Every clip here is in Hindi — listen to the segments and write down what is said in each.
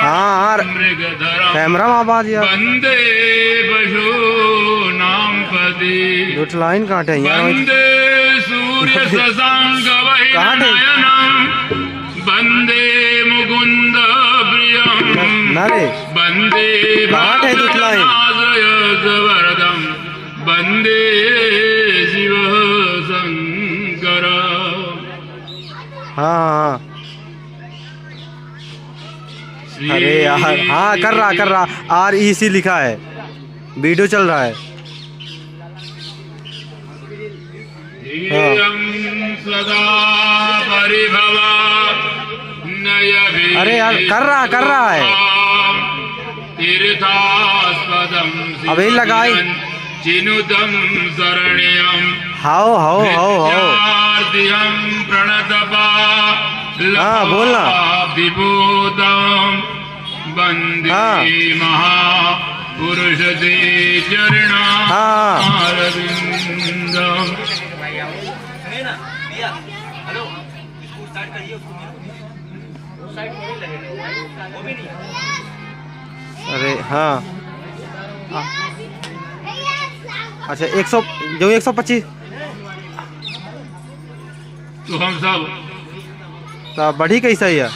हाँ कैमरा में आवाज यार वंदे पशु नाम पदी दुट लाइन काटे यार वंदे सूर्य शशांक वैनयनम वंदे मुकुंद प्रियम नारे वंदे काटे दुट लाइन वरदम वंदे शिव शंकर। हाँ अरे यार हाँ कर रहा REC लिखा है, वीडियो चल रहा है। सदा परिभवा अरे यार कर रहा है। तीर्थास्पदम अबे लगाई चिनुतम शरण्यम हाओ प्रणतपा हाँ बोलना विभूतम वंदे महापुरुष ते चरणारविंदम। अरे हाँ अच्छा 100 जो 125 तो हम सब तो बढ़ी कैसा है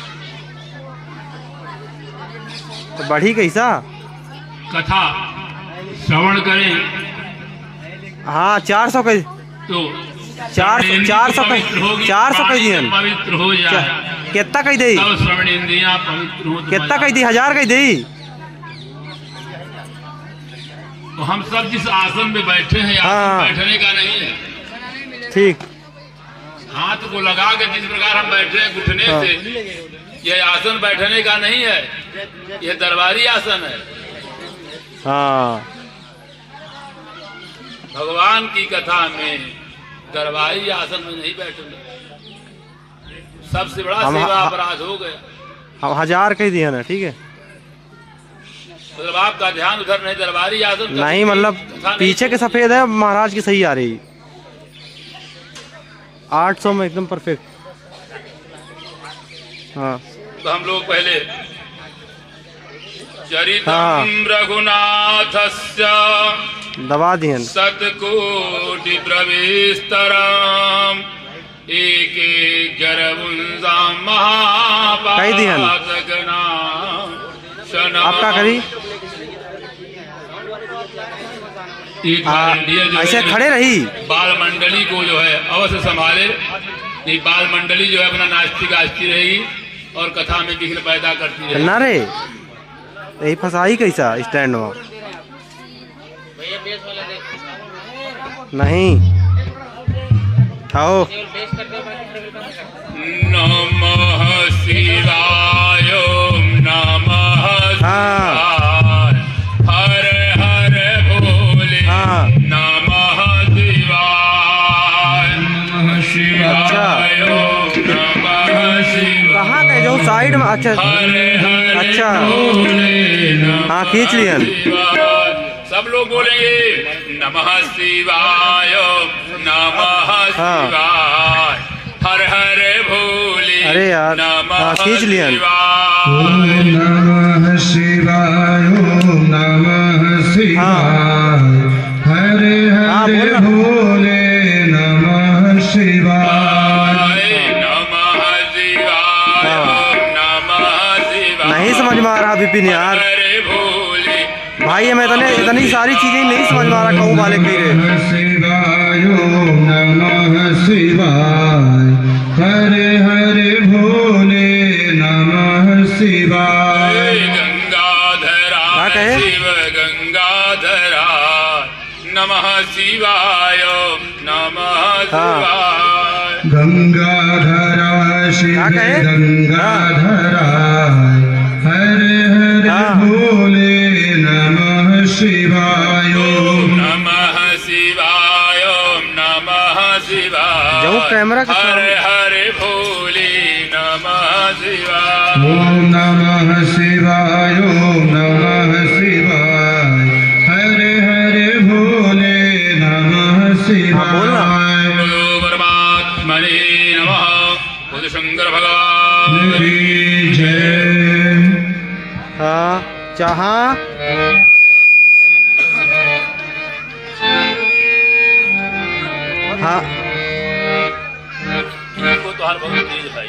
तो बढ़ी कैसा कथा श्रवण करें हाँ 400 का तो 400 का दिए पवित्र हो जाए। कितना कही दी सब श्रवण इंद्रियां पवित्र हो कितना कही दी 1000 कही दी। तो हम सब जिस आसन में बैठे हैं आसन बैठने का नहीं है ठीक हाथ को लगा के जिस प्रकार हम बैठे हैं घुटने से यह आसन बैठने का नहीं है, यह दरबारी आसन है। हाँ भगवान की कथा में दरबारी आसन में नहीं बैठूंगा, सबसे बड़ा सेवा अपराध हो गया। हम 1000 कह दिया ना ठीक है मतलब आपका ध्यान उधर नहीं दरबारी आसन नहीं मतलब पीछे के सफेद है महाराज की सही आ रही 800 में एकदम परफेक्ट। हाँ तो हम लोग पहले चरितम रघुनाथस्य दबा दिए सतकोटि प्रविस्तरम एक आपका करी ऐसे खड़े रही बाल मंडली को जो है अवश्य संभाले। ये बाल मंडली जो है अपना नाचती गाजती रहेगी और कथा में विघ्न पैदा करती रहेगी। ना रे यही फसाई कैसा स्टैंड में नहीं आओ नमः शिवाय नमः शिवाय हर हर भोले नमः शिवाय नमः शिवाय नमः शिवाय। कहाँ गए जो साइड में अच्छा अच्छा हाँ खींच लिया सब लोग बोलेंगे नमः शिवाय नमः शिवाय हर हर भोले। अरे यार खींच लिया नमः शिवाय नमः शिवाय हर हर भोले नमः शिवाय नमः शिवाय नमः शिवाय। नहीं समझ में आ रहा विपिन यार भाई मैं इतनी सारी चीजें नहीं समझ में आ रहा कहूँ वाले कह रहे शिवाय नमः शिवाय हरे हरे भोले नमः शिवाय। गंगाधरा शिव गंगाधरा नमः शिवाय नमः शिवाय। गंगाधरा शिव गंगाधरा हरे हरे भोले नमः शिवाय नमः शिवाय नमः शिवाय। जो कैमरा हर हर भोले नमः शिवाय। ओम नमः शिवाय ओम नमः शिवाय हरे हरे भोले नमः शिवाय। परमात्मने नमः। बुद्ध शंकर भगवान की जय। हाँ जहाँ हाँ इनको तो हर बहुत तेज भाई।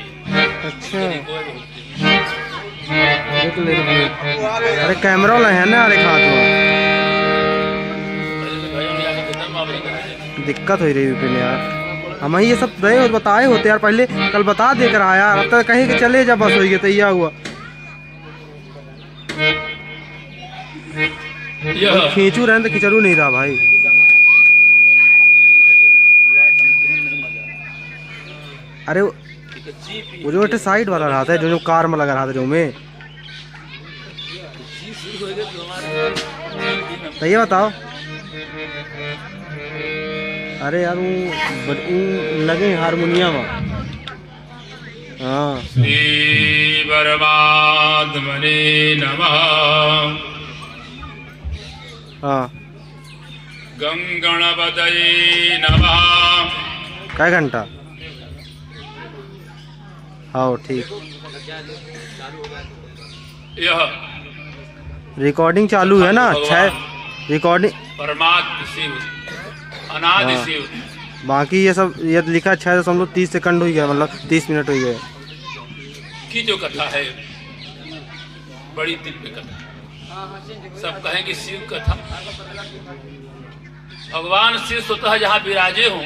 अच्छा इनको है बहुत तेज। देख ले अरे कैमरा वाला है ना, अरे हाथ में पहले तो भाई हम यहाँ के कितना मामले कर दिक्कत हो रही विपिन यार। हम ये सब रहे और बताए होते यार, पहले कल बता दे कर आया, अब तक कहीं के चले जा बस हो गया तैयार हुआ। यह खींचू रहे तो खिंचड़ू नहीं रहा भाई। अरे वो जो साइड वाला रहा था, जो कार में लगा रहा था, जो में तो ये बताओ। अरे यार वो लगे हारमोनियम। हाँ श्री परमात्मने नमः। हाँ गंगणपतये नमः। क्या घंटा? हाँ ठीक। यह रिकॉर्डिंग चालू है ना? 6 रिकॉर्डिंग परमात्म शिव अनादि हाँ। शिव। बाकी ये सब ये लिखा 6.30 सेकंड हो गया, मतलब 30 मिनट हो गए की जो कथा है बड़ी दिव्य कथा। सब कहें कि शिव कथा। भगवान शिव स्वतः जहाँ विराजे हों,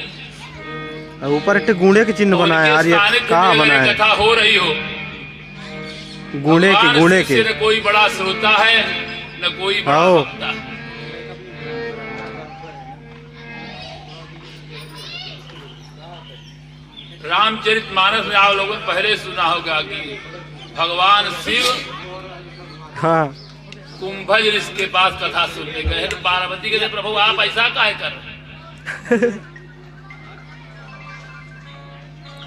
ऊपर एक गूंडे के चिन्ह बनाया यार, ये कहाँ बना है? कथा हो रही हो, गूंडे के न कोई बड़ा श्रोता है न कोई बड़ा आओ। वक्ता है। रामचरितमानस में आप लोगों ने पहले सुना होगा कि भगवान शिव हाँ कुंभज ऋषि के पास कथा सुनने गए तो पार्वती के लिए प्रभु आप ऐसा काहे कर रहे हैं?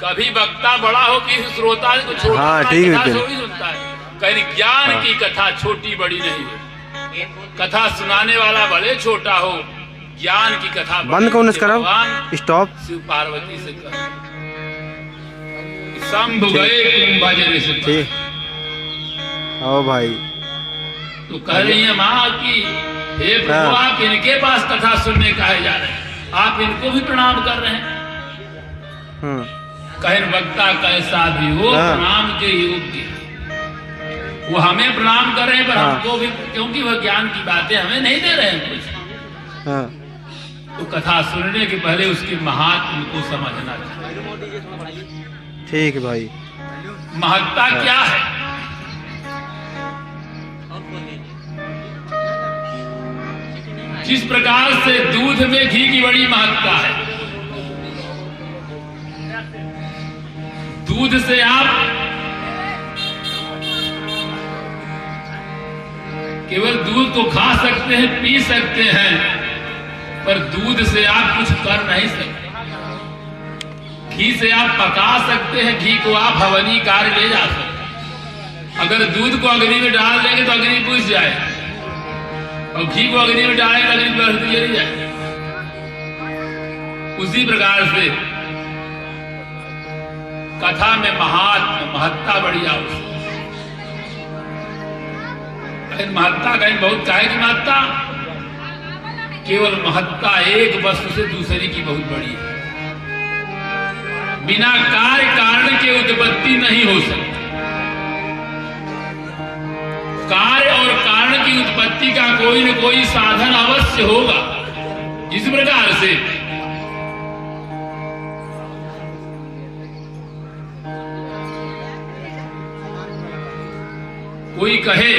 कभी वक्ता बड़ा हो कि श्रोता को छोटा हाँ, ठीक है, कथा थोड़ी सुनता है। कहीं ज्ञान की कथा छोटी बड़ी नहीं है। कथा सुनाने वाला भले छोटा हो, ज्ञान की कथा बंद कौन करो? भगवान स्टॉप। शिव पार्वती से कहा शंभु गए कुंभज ऋषि। ठीक आओ भाई। तो कह रही है माँ की हे प्रभु आप इनके पास कथा सुनने काहे जा रहे हैं? आप इनको भी प्रणाम कर रहे हैं। कहे वक्ता कैसा भी हो प्रणाम के योग्य, वो हमें प्रणाम कर रहे हैं पर हमको भी, क्योंकि वह ज्ञान की बातें हमें नहीं दे रहे हैं कुछ। तो कथा सुनने के पहले उसके महात्म को समझना चाहिए। ठीक है भाई। महत्ता क्या है? जिस प्रकार से दूध में घी की बड़ी महत्ता है, दूध से आप केवल दूध को खा सकते हैं, पी सकते हैं, पर दूध से आप कुछ कर नहीं सकते। घी से आप पका सकते हैं, घी को आप हवनी कार्य ले जा सकते। अगर दूध को अग्नि में डाल देंगे तो अग्नि बुझ जाए, और घी को अग्नि में डालेंगे तो अग्नि बढ़ती चली जाए। उसी प्रकार से कथा में महत्ता बड़ी आवश्यक। महत्ता कहीं बहुत काहे की महत्ता? केवल महत्ता एक वस्तु से दूसरे की बहुत बड़ी है। बिना कार्य कारण के उत्पत्ति नहीं हो सकती। कार्य और कारण की उत्पत्ति का कोई न कोई साधन अवश्य होगा। जिस प्रकार से कोई कहे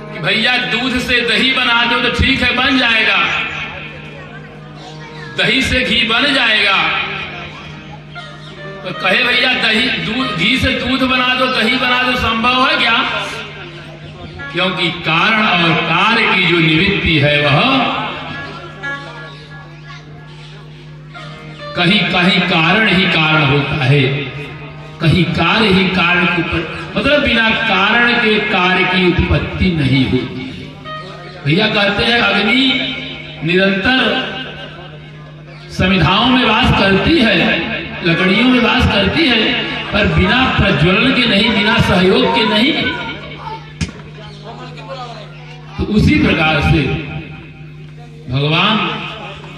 कि भैया दूध से दही बना दो, तो ठीक है बन जाएगा, दही से घी बन जाएगा। तो कहे भैया घी से दूध बना दो, दही बना दो, संभव है क्या? क्योंकि कारण और कार्य की जो निवृत्ति है वह कहीं कहीं कारण ही कारण होता है, कहीं कार्य ही कारण को, मतलब बिना कारण के कार्य की उत्पत्ति नहीं होती। भैया कहते हैं अग्नि निरंतर समिधाओं में वास करती है, लकड़ियों में वास करती है, पर बिना प्रज्वलन के नहीं, बिना सहयोग के नहीं। तो उसी प्रकार से भगवान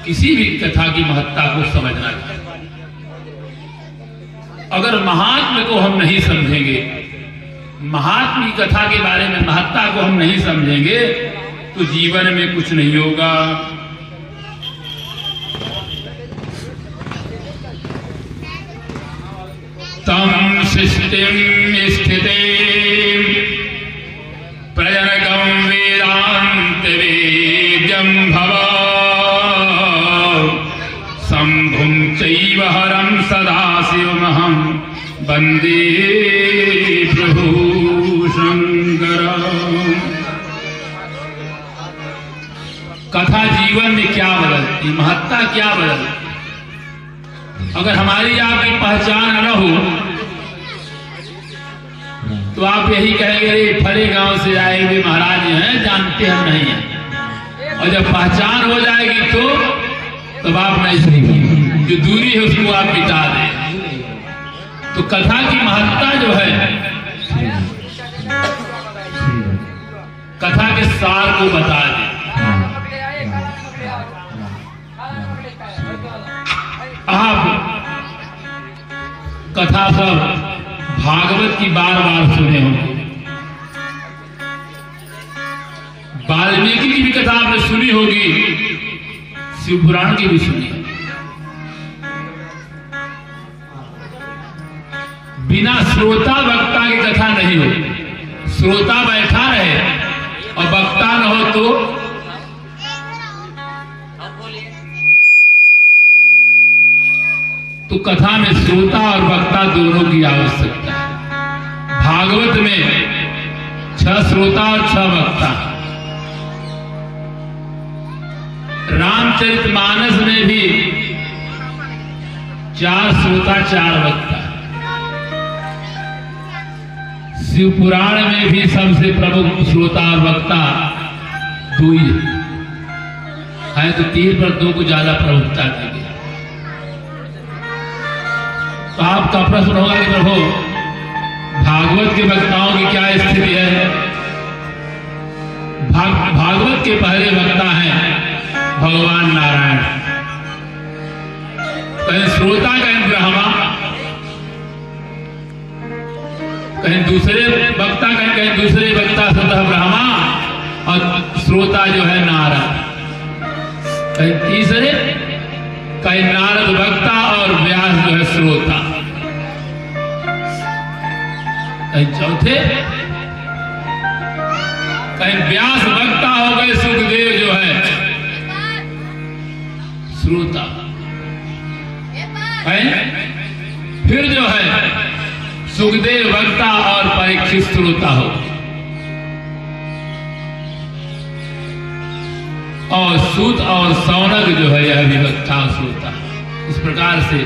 किसी भी कथा की महत्ता को समझना चाहिए। अगर महात्म्य को हम नहीं समझेंगे, महात्म्य की कथा के बारे में महत्ता को हम नहीं समझेंगे, तो जीवन में कुछ नहीं होगा। तम सृष्टिम स्थिते प्रजनकं वेदांत वेद्यं भव शंभुं चैव हरं सदाशिवमहं वन्दे प्रभु शंकरम्। कथा जीवन में क्या बदलती, महत्ता क्या बदलती? अगर हमारी आपकी पहचान न हो तो आप यही कहेंगे अरे फले गांव से आए हुए महाराज हैं, जानते हम नहीं हैं। और जब पहचान हो जाएगी तब आप नहीं, जो दूरी है उसको आप मिटा दें। तो कथा की महत्ता जो है, कथा के सार को बता दें। आप कथा सब भागवत की बार बार सुने होंगे, वाल्मीकि की भी कथा आपने सुनी होगी, शिव पुराण की भी सुनी होगी। बिना श्रोता वक्ता की कथा नहीं होगी। श्रोता बैठा रहे और वक्ता न हो तो कथा में श्रोता और वक्ता दोनों की आवश्यकता है। भागवत में 6 श्रोता और 6 वक्ता। रामचरितमानस में भी 4 श्रोता 4 वक्ता। शिव पुराण में भी सबसे प्रमुख श्रोता और वक्ता 2 ही है, तो 3 पर 2 को ज्यादा प्रमुखता दी गई। तो आपका प्रश्न होगा कि प्रभु भागवत के वक्ताओं की क्या स्थिति है? भागवत के पहले वक्ता हैं भगवान नारायण। कहीं श्रोता कहीं ब्रह्मा, कहीं दूसरे वक्ता कहीं दूसरे वक्ता स्वतः ब्रह्मा और श्रोता जो है नारद। कहीं तीसरे कहीं नारद वक्ता और व्यास जो है श्रोता। कहीं चौथे कहीं व्यास वक्ता हो गए, सुखदेव जो है श्रोता। फिर जो है सुखदेव वक्ता और परीक्षित श्रोता हो, और सूत और सौनक जो है यह भी वक्ता और श्रोता। इस प्रकार से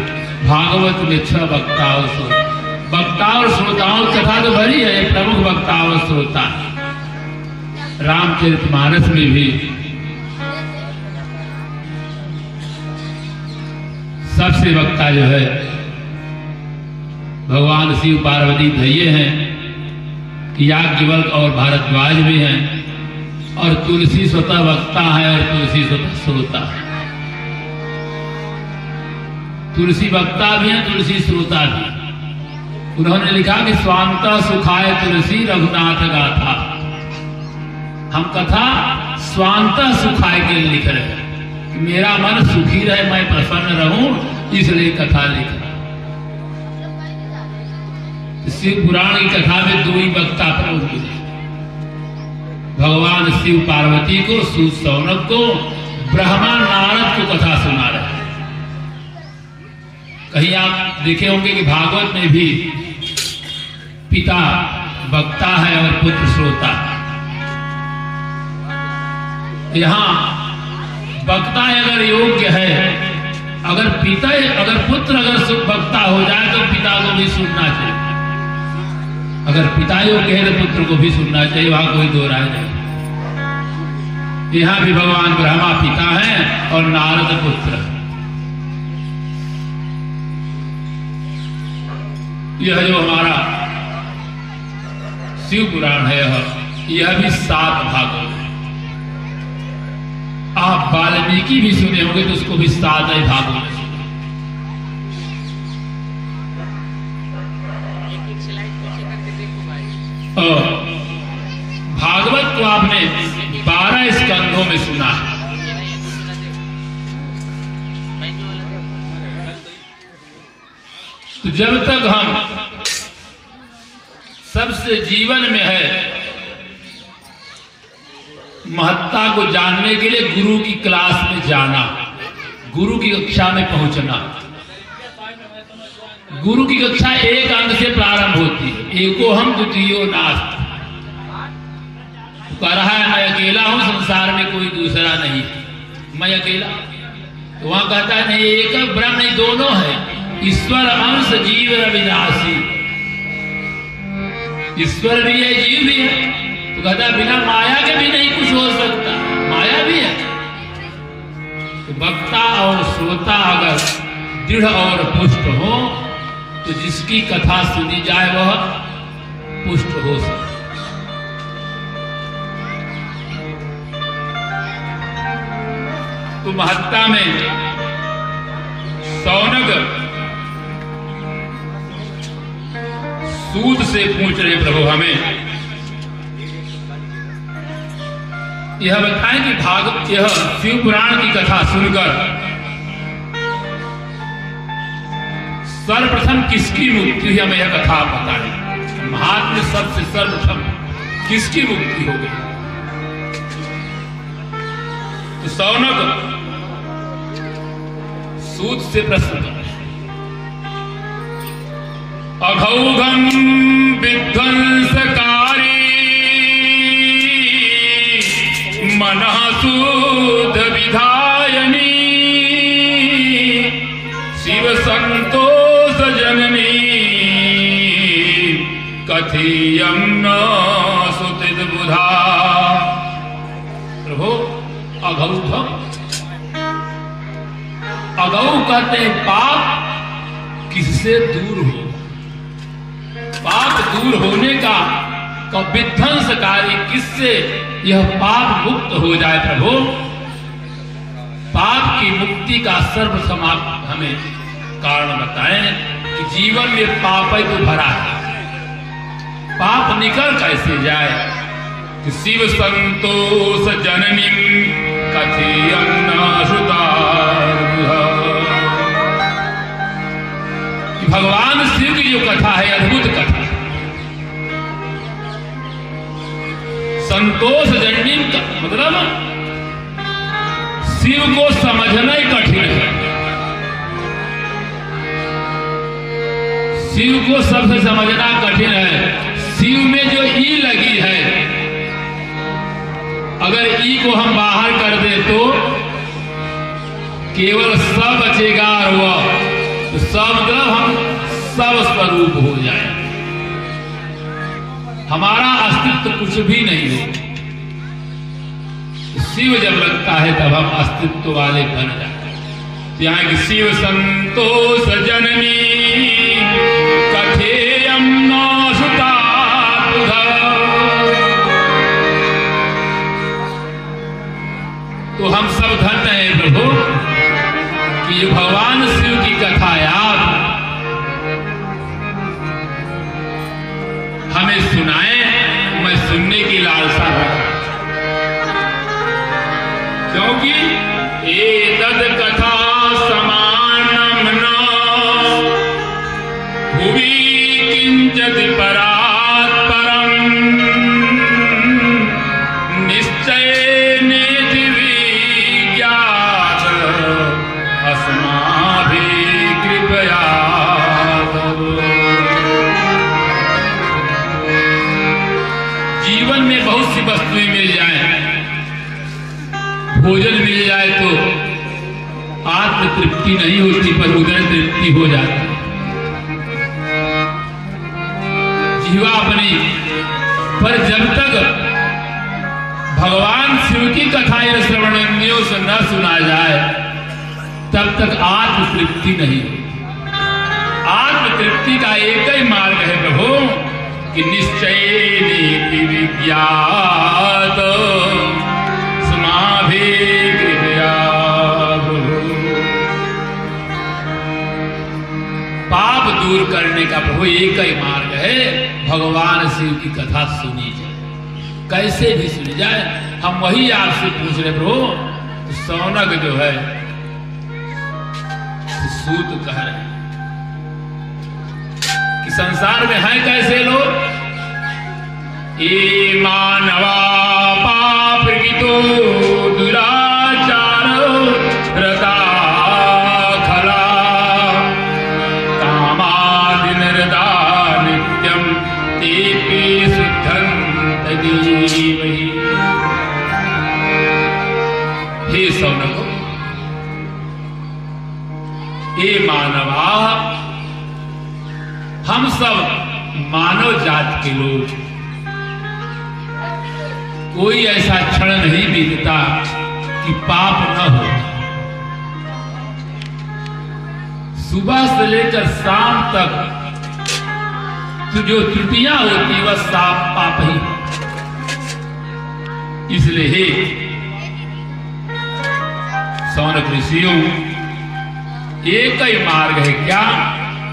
भागवत में 6 वक्ता और श्रोता। वक्ता और श्रोताओं की कथा तो भरी है, प्रमुख वक्ता और श्रोता। रामचरितमानस में भी सबसे वक्ता जो है भगवान शिव पार्वती धैये हैं, याज्ञवल्क्य और भारद्वाज भी हैं, और तुलसी स्वतः वक्ता है और तुलसी स्वतः श्रोता है। तुलसी वक्ता भी है, तुलसी श्रोता भी। उन्होंने लिखा कि स्वांता सुखाय तुलसी रघुनाथ गाथा। हम कथा स्वांता सुखाय के लिए लिख रहे हैं कि मेरा मन सुखी रहे, मैं प्रसन्न रहूं, इसलिए कथा लिख रहा। शिव पुराण की कथा में 2 ही वक्ता प्रमुख हैं, भगवान शिव पार्वती को, सूत सौनक को, ब्रह्मा नारद को कथा सुना रहे हैं। कहीं आप देखे होंगे कि भागवत में भी पिता वक्ता है और पुत्र श्रोता। यहां वक्ता अगर योग्य है, अगर पुत्र वक्ता हो जाए तो पिता को भी सुनना चाहिए। अगर पिता योग्य है तो पुत्र को भी सुनना चाहिए, वहां कोई दो राय नहीं। यहां भी भगवान ब्रह्मा पिता है और नारद पुत्र। यह जो हमारा शिव पुराण है यह भी 7 भागों में। आप वाल्मीकि भी सुने होंगे तो उसको भी सादय भाव बोले। भागवत को आपने 12 स्कंधों में सुना है। तो जब तक हम सबसे जीवन में है महत्ता को जानने के लिए गुरु की क्लास में जाना, गुरु की कक्षा में पहुंचना। गुरु की कक्षा एक अंग से प्रारंभ होती है, एको हम द्वितीयो नास्ति। कह रहा है मैं अकेला हूं, संसार में कोई दूसरा नहीं, मैं अकेला। तो वहां कहता है नहीं, एक ब्रह्म नहीं, दोनों है, ईश्वर अंश जीव अविनाशी। ईश्वर भी है, जीव भी है। तो कहता है बिना माया के भी नहीं कुछ हो सकता, माया भी है। तो वक्ता और श्रोता अगर दृढ़ और पुष्ट हो तो जिसकी कथा सुनी जाए वह पुष्ट हो सकता। तो महत्ता में सौनक सूत से पूछ रहे प्रभु हमें यह बताएं कि भागवत यह शिव पुराण की कथा सुनकर सर्वप्रथम किसकी मुक्ति हुई, हमें यह कथा बताएं। महात्मा सबसे सर्वप्रथम किसकी मुक्ति हो गई। तो सौनक सूत से प्रश्न कर, अघौघम विध्वंसकारी मनः शुद्ध विधायनी शिव संतोष जननी कथीयम न सुतित बुधा। प्रभु अघौघम, अगौ कहते हैं पाप किससे दूर हो, पाप दूर होने का विध्वंसकारी किससे यह पाप मुक्त हो जाए। प्रभु पाप की मुक्ति का सर्वप्रथम आप हमें कारण बताएं कि जीवन में पाप ही तो भरा है, पाप निकल कैसे जाए। कि शिव संतोष जननी कथीयम न श्रुता। भगवान शिव की जो कथा है अद्भुत कथा, संतोष जननी का मतलब शिव को समझना ही कठिन है। शिव को सबसे समझना कठिन है। शिव में जो ई लगी है, अगर ई को हम बाहर कर दे तो केवल स बचेगा और वह तो सब मतलब हम सब स्वरूप हो जाए, हमारा अस्तित्व कुछ भी नहीं हो। शिव जब लगता है तब हम अस्तित्व वाले बन जाते हैं। यहाँ की शिव संतोष जननी कथेयम न सुता तुधा। तो हम सब धन्य हैं प्रभु कि भगवान शिव की कथा आप हमें सुनाएं। मैं सुनने की लालसा रखा, क्योंकि एतद कथा समानम न भुवि किंचित् परात् परम निश्चयेन विज्ञात अस्माभिः कृपया। जीवन में बहुत सी वस्तुएं मिल जाएं, भोजन मिल जाए तो आत्म तृप्ति नहीं होती पर उदर तृप्ति हो जाती। जीवा अपनी पर जब तक भगवान शिव की कथा या श्रवणेंद्रियों से न सुना जाए तब तक आत्म तृप्ति नहीं। आत्म तृप्ति का एक ही मार्ग है प्रभु कि निश्चय विज्ञात समाभि दूर करने का प्रभु एक ही मार्ग है, भगवान शिव की कथा सुनी जाए, कैसे भी सुनी जाए। हम वही आपसे पूछ रहे प्रभु, तो सौनक जो है तो सूत कह रहे कि संसार में है कैसे लोग, ये मानवा पाप की तो दुराचार रता खला कामादिन हृदा नित्यम तेपि सिद्धंत जीवहि। हे सौनको, हे मानवा, हम सब मानव जात के लोग, कोई ऐसा क्षण नहीं बीतता कि पाप न हो। सुबह से लेकर शाम तक तो जो त्रुटियां होती वह साफ पाप ही। इसलिए हे सौनक ऋषियों, एक ही मार्ग है क्या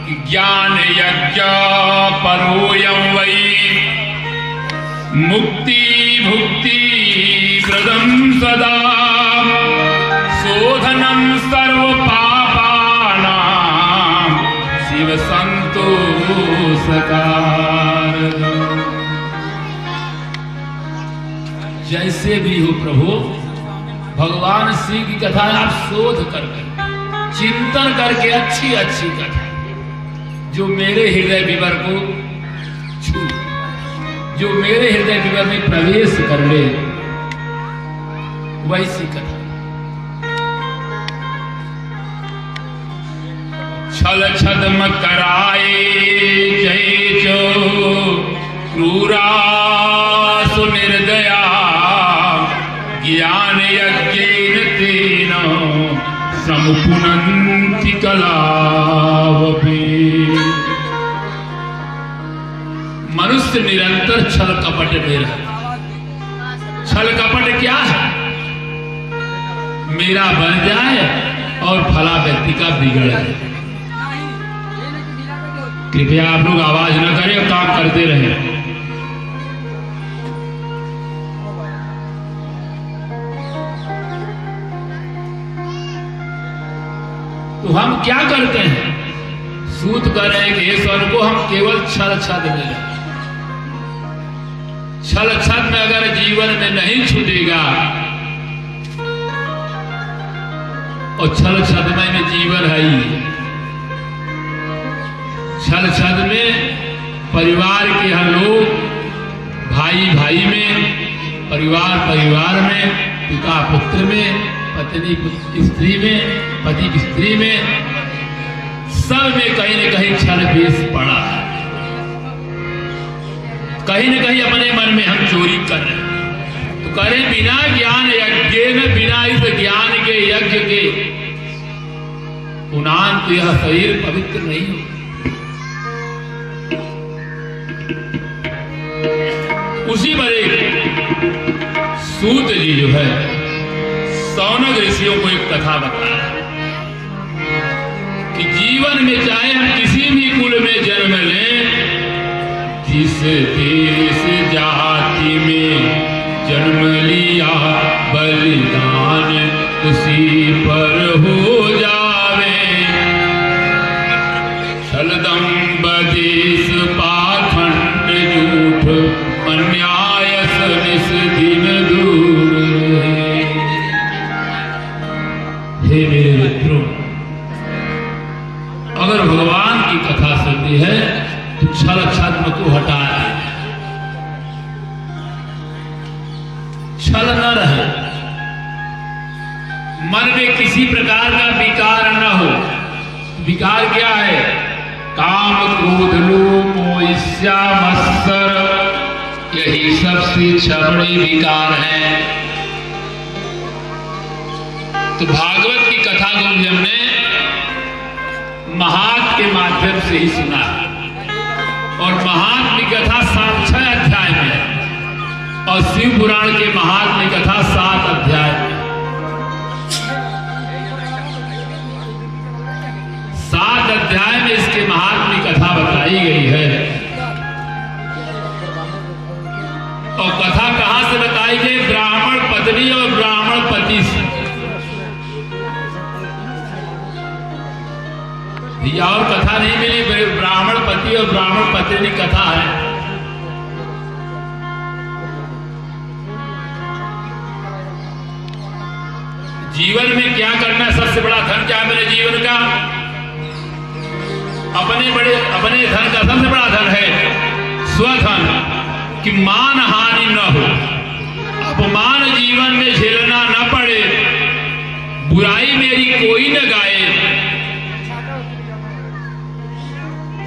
कि ज्ञान यज्ञ परोयम वै मुक्ति भुक्ति प्रदम सदा शोधनम सर्व पापानां शिव संतोषकार। जैसे भी हो प्रभु, भगवान शिव की कथा आप शोध करके चिंतन करके अच्छी अच्छी कथा जो मेरे हृदय विवर को छू, जो मेरे हृदय विवर में प्रवेश कर ले, वैसी कथा। छल छद्म कराए जय जो क्रूरा सुनिर्दया ज्ञान यज्ञेन तेन समुपुनन्ति कलावपि। मनुष्य निरंतर छल कपट में रहे। छल कपट क्या है? मेरा बन जाए और फला व्यक्ति का बिगड़ जाए। कृपया आप लोग आवाज न करें और काम करते रहें। तो हम क्या करते हैं? सूत कर रहे हैं कि ईश्वर को हम केवल छल छद में रहे। छल छद में अगर जीवन में नहीं छूटेगा और छल छद में जीवन है ही। छल छद में परिवार के हर लोग, भाई भाई में, परिवार परिवार में, पिता पुत्र में, पत्नी स्त्री में, पति स्त्री में, सब में कहीं न कहीं छल बेस पड़ा है। कहीं न कहीं अपने मन में हम चोरी कर रहे हैं। तो करें बिना ज्ञान यज्ञ में, बिना इस ज्ञान के यज्ञ के पुनान तो यह शरीर पवित्र नहीं हो। उसी पर एक सूत जी जो है सौनक ऋषियों को एक कथा बताया कि जीवन में चाहे हम किसी भी कुल में जन्म लें, जिस देश जाति में जन्म लिया बलिदान उसी पर हो जावे। छलदंब देश पाखंड झूठ अन्यायस निस दिन दूर है। हे मेरे मित्रों, अगर भगवान की कथा सुनती है तो छल छद्म को हटा दे, छल न रहे, मन में किसी प्रकार का विकार न हो। विकार क्या है? काम क्रोध लोभ मोह ईर्ष्या मत्सर, यही सबसे छबड़ी विकार है। तो भागवत की कथा को हमने महात्म के माध्यम से ही सुना और महात्म की कथा 6 अध्याय में है और शिव पुराण के महात्म की कथा 7 अध्याय में। 7 अध्याय में इसके महात्म कथा बताई गई है। और कथा कहां से बताई गई? ब्राह्मण पत्नी और ब्राह्मण पति से। और कथा नहीं मिली, ब्राह्मण पति और ब्राह्मण पत्नी कथा है। जीवन में क्या करना है? सबसे बड़ा धन क्या है मेरे जीवन का? अपने धन का सबसे बड़ा धन है स्वधन, कि मान हानि न हो, अपमान जीवन में झेलना न पड़े, बुराई मेरी कोई न गाए।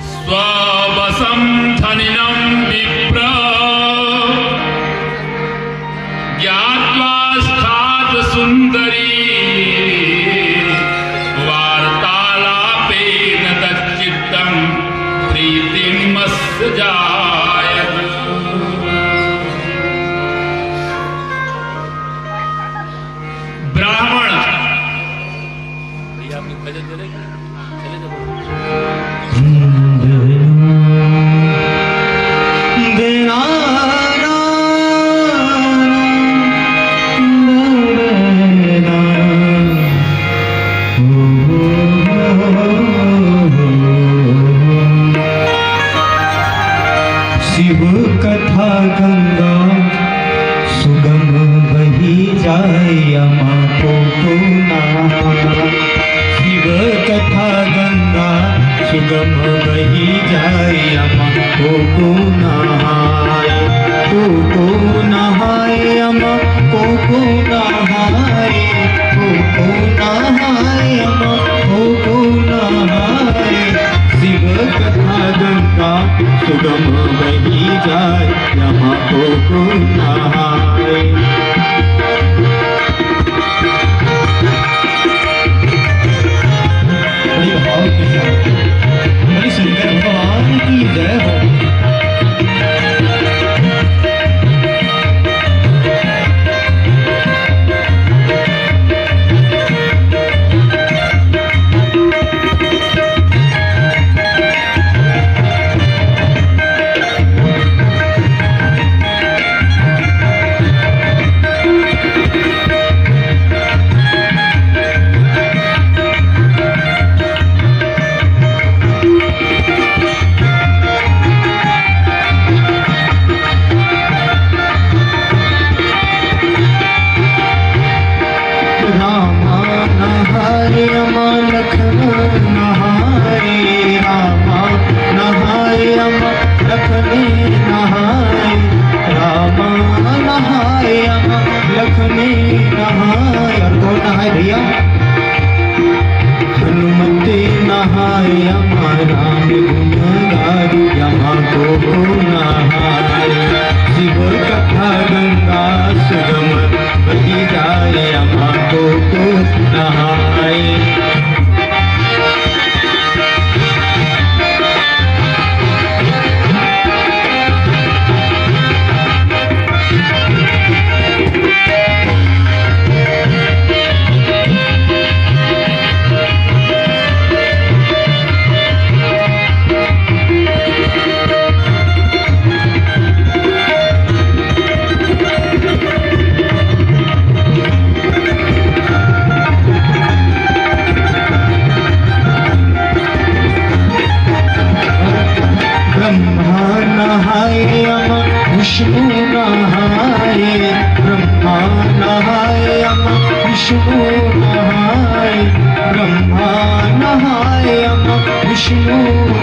स्ववसम धनिनम विप्र ज्ञात्वा स्थात सुंदरी वार्तालापेन तच्चित्तम प्रीतिमस्य जायत। ब्राह्मण भैया अपनी भजन चले शिव कथा गंगा सुगम बही जाए यमा को नहाए। शिव कथा गंगा सुगम बही जाए यमा को नहाए। को नहाए यमा को नहाए। को नहाए यमा को नहाए। शिव कथा गंगा सुगम बही जाए यमा को नहाए। बड़ी भाव की जय, बड़ी शंकर भगवान की जय हो। हनुमते नहाए यमा राम गुणगारी यमा को नहाए। शिव कथा गंगा सुगम बही जाए यमा को नहाए। विष्णु नहाए। ब्रह्मा नहाए यमा विष्णु नहाए। ब्रह्मा नहाए यमा विष्णु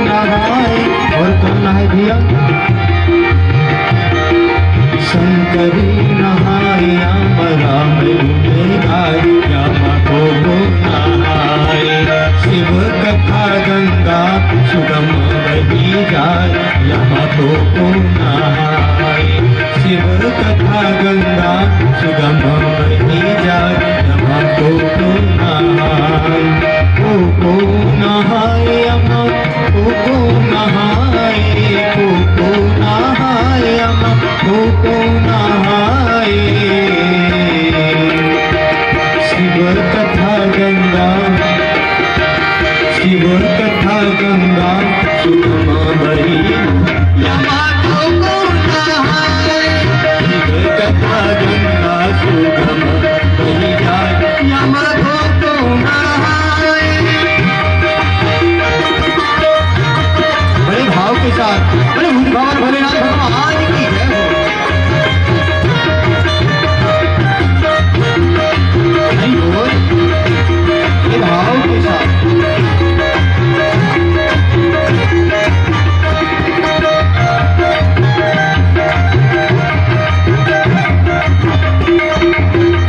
नहाए। और कौन नहाए भैया? शंकरी नहाए यमा राम गुणगारी यमा को नहाए। शिव कथा गंगा सुगम बही जाए यमा को नहाए। शिव कथा गंगा सुगम बही जाए यमा को नहाए। को नहाए यमा को नहाए। को नहाए यमा को नहाए। शिव कथा गंगा, शिव कथा गंगा सुगम बही यमा को नहाए शिव कथा गंगा सुगम बही जाए यमा को नहाए। बड़े भाव के साथ बड़े भूत भवन भोलेनाथ भगवान की जय हो। नहीं बोल ये भाव के साथ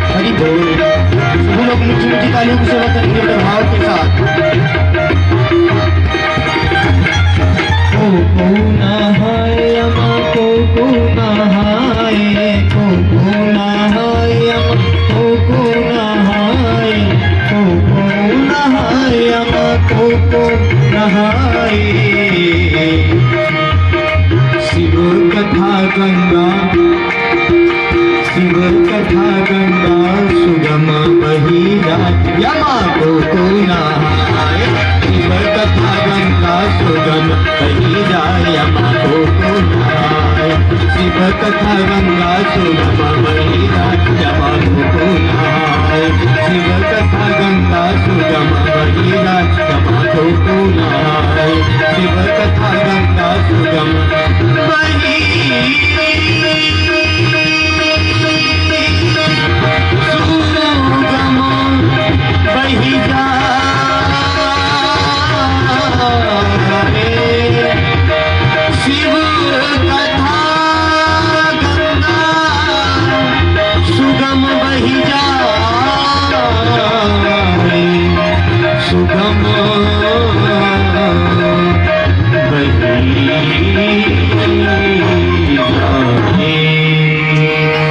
हरि बोल। सब लोग ऊंची ऊंची तालियों की सेवा करेंगे बड़े भाव के साथ। को नहाए अमा को नहाए को नहाए अमा को नहाए अमा को नहाए। शिव कथा गंगा सुगम बही जाए यमा को नहाए शिव कथा गंगा सुगम बही जाए यमा को नहाए शिव कथा गंगा सुगम बही जाए यमा को नहाए शिव कथा गंगा सुगम बही जाए यमा को नहाए शिव कथा गंगा सुगम बही बही जाए शिव कथा गंगा सुगम बही जाए सुगम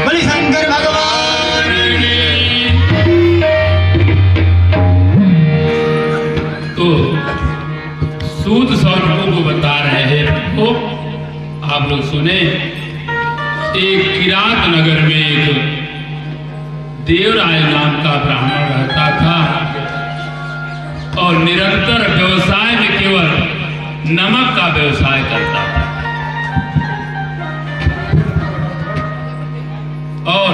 बलि शंकर भगवान तो सूत स्वरूपों को बता रहे हैं तो आप लोग सुने। एक किरात नगर में एक देवराय नाम का ब्राह्मण रहता था और निरंतर व्यवसाय में केवल नमक का व्यवसाय करता था और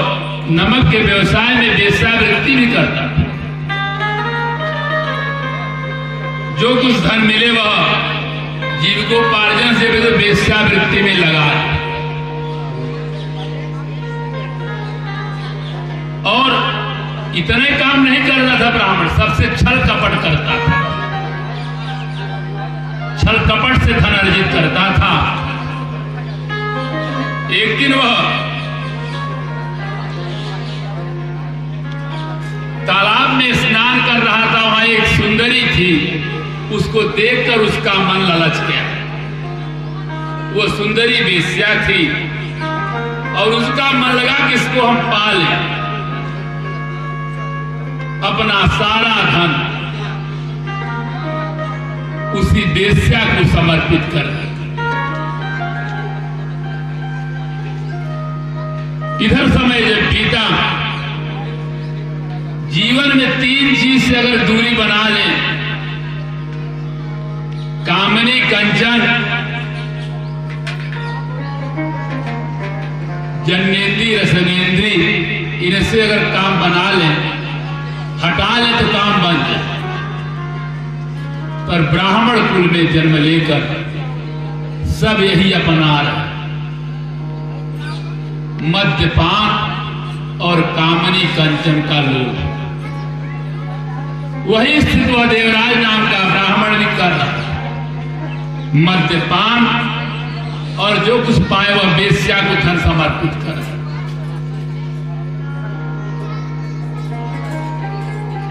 नमक के व्यवसाय में वेश्यावृत्ति भी करता था। जो कुछ धन मिले वह जीविकोपार्जन से भी तो वेश्यावृत्ति में लगा और इतने काम नहीं करता था ब्राह्मण, सबसे छल कपट करता था, छल कपट से धन अर्जित करता था। एक दिन वह तालाब में स्नान कर रहा था, वहां एक सुंदरी थी, उसको देखकर उसका मन ललच गया। वो सुंदरी वेश्या थी और उसका मन लगा कि इसको हम पालें, अपना सारा धन उसी वेश्या को समर्पित कर दिया। इधर समय जब बीता, जीवन में 3 चीज से अगर दूरी बना लें, कामनी, कंचन, जन्नेन्द्री, रसनेन्द्री, इनसे अगर काम बना लें, हटा लें तो काम बन जाए। पर ब्राह्मण कुल में जन्म लेकर सब यही अपना रहे, मद्यपान और कामनी कंचन का लोभ। वही स्थिति वह देवराज नाम का ब्राह्मण भी कर रहा, मद्यपान और जो कुछ पाए वह वेश्या को धन समर्पित कर।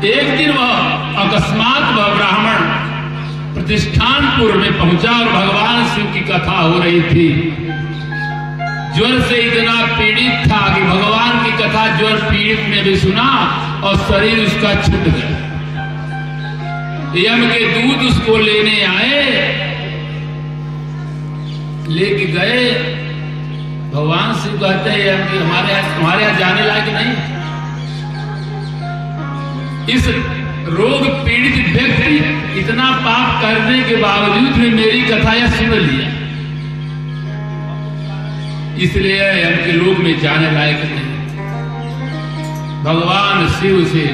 एक दिन वह अकस्मात वह ब्राह्मण प्रतिष्ठानपुर में पहुंचा और भगवान शिव की कथा हो रही थी। ज्वर से इतना पीड़ित था कि भगवान की कथा ज्वर पीड़ित ने भी सुना और शरीर उसका छूट गया। यम के दूत उसको लेने आए, लेके गए। भगवान शिव कहते हैं यम कि तुम्हारे यहाँ जाने लायक नहीं। इस रोग पीड़ित व्यक्ति इतना पाप करने के बावजूद भी मेरी कथा यह सुन लिया, इसलिए हमके लोक में जाने लायक नहीं। भगवान शिव से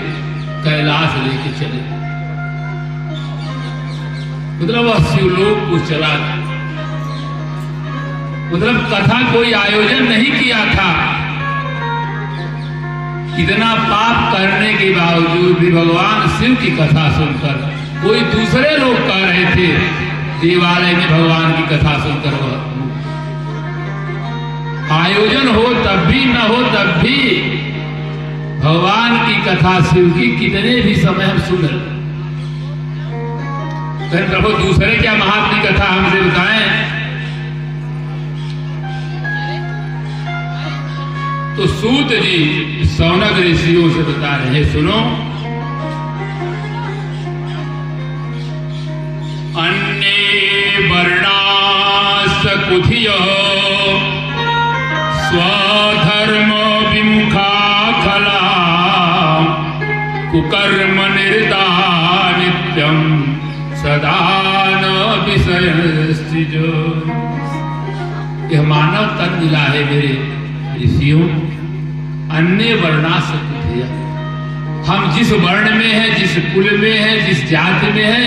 कैलाश लेके चले, मतलब वह शिवलोक को चला गया। मतलब कथा कोई आयोजन नहीं किया था, इतना पाप करने के बावजूद भी भगवान शिव की कथा सुनकर कोई दूसरे लोग कह रहे थे देवालय में भगवान की कथा सुनकर वह आयोजन हो तब भी न हो तब भी भगवान की कथा शिव की कितने भी समय हम सुन रहे। प्रभु दूसरे क्या महात्मा की कथा हमसे बताएं। तो सूत जी शौनक ऋषियों से बता रहे, सुनो। अन्ये वर्णास कुथिय स्वधर्म विमुखा खला कुकर्म निरता नित्यम सदा न विषयस्तिज। यह मानव तन मिला है मेरे ऋषियों। अन्य वर्णास कुथिय, हम जिस वर्ण में है, जिस कुल में है, जिस जाति में है,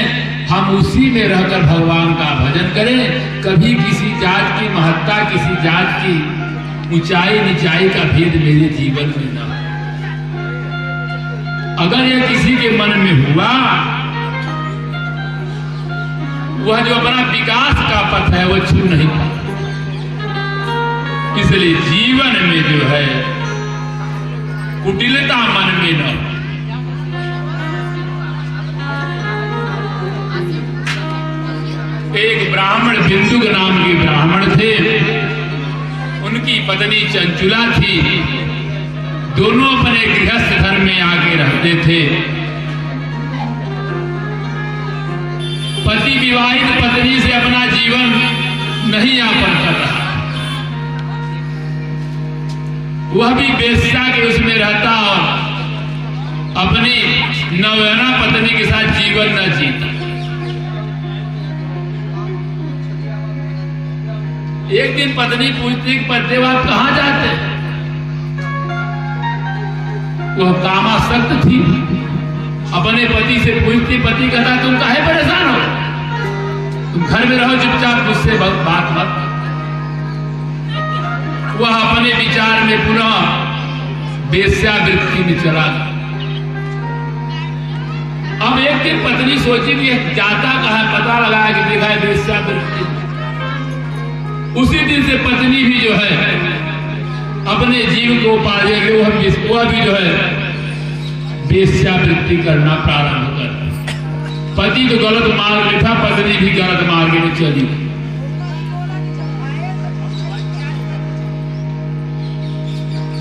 हम उसी में रहकर भगवान का भजन करें। कभी किसी जात की महत्ता, किसी जात की ऊंचाई नीचाई का भेद मेरे जीवन में न हो। अगर यह किसी के मन में हुआ, वह जो अपना विकास का पथ है वह छू नहीं पाता। इसलिए जीवन में जो है कुटिलता मन में न हो। एक ब्राह्मण बिंदुक नाम के ब्राह्मण थे, उनकी पत्नी चंचुला थी। दोनों अपने गृहस्थ धर्म में आके रहते थे। पति विवाहित पत्नी से अपना जीवन नहीं यापन कर रहा, वह भी वेश्या के उसमें रहता और अपनी नवयना पत्नी के साथ जीवन न जीता। एक दिन पत्नी पूछती कि पतिदेव आप कहां जाते? वह कामासक्त थी, अपने पति से पूछती। पति कहता तुम काहे परेशान हो, तुम घर में रहो चुपचाप, मुझसे बात मत। वह अपने विचार में पुनः वेश्यावृत्ति में चला गया। अब एक दिन पत्नी सोची कि जाता कहाँ, पता लगाया कि देखा है वेश्यावृत्ति। उसी दिन से पत्नी भी जो है अपने जीव को पालेगी, वह भी जो है वेश्यावृत्ति करना प्रारंभ कर। पति तो गलत मार्ग में था, पत्नी भी गलत मार्ग में चली।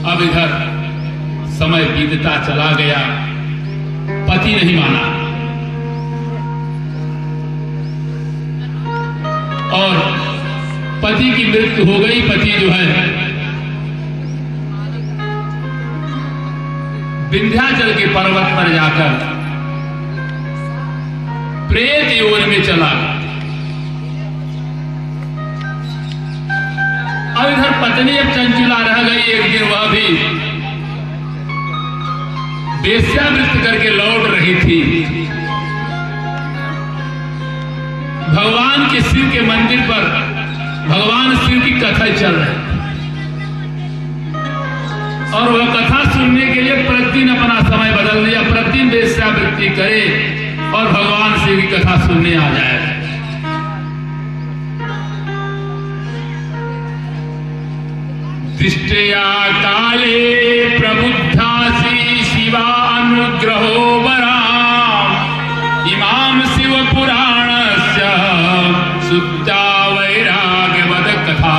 अब इधर समय बीतता चला गया, पति नहीं माना और पति की मृत्यु हो गई। पति जो है विंध्याचल के पर्वत पर जाकर प्रेत योनि में चला। अब इधर पत्नी अब चंचुला रह गई। एक दिन वह भी वेश्यावृत्ति करके लौट रही थी। भगवान के शिव के मंदिर पर भगवान शिव की कथा चल रही और वह कथा सुनने के लिए प्रतिदिन अपना समय बदल दिया। प्रतिदिन वेश्यावृत्ति करे और भगवान शिव की कथा सुनने आ जाए। दृष्टया काले प्रबुद्धासी शिवानुग्रहो वराम इमाम शिव पुराणस्य सुप्ता वैराग्यवद कथा।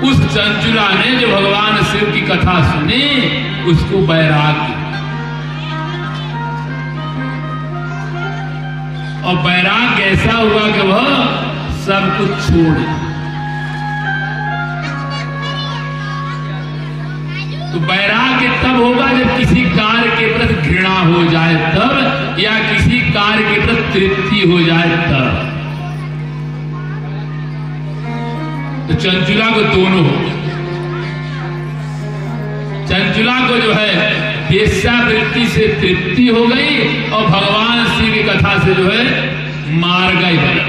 उस चंचुला ने जो भगवान शिव की कथा सुनी, उसको वैराग्य, और वैराग्य ऐसा हुआ कि वह सब कुछ छोड़ तो वैराग्य तब होगा जब किसी कार्य के प्रति घृणा हो जाए तब, या किसी कार्य के प्रति तृप्ति हो जाए तब। तो चंचुला को दोनों हो। चंचुला को जो है वेश्यावृत्ति से तृप्ति हो गई और भगवान शिव की कथा से जो है मार्ग बना।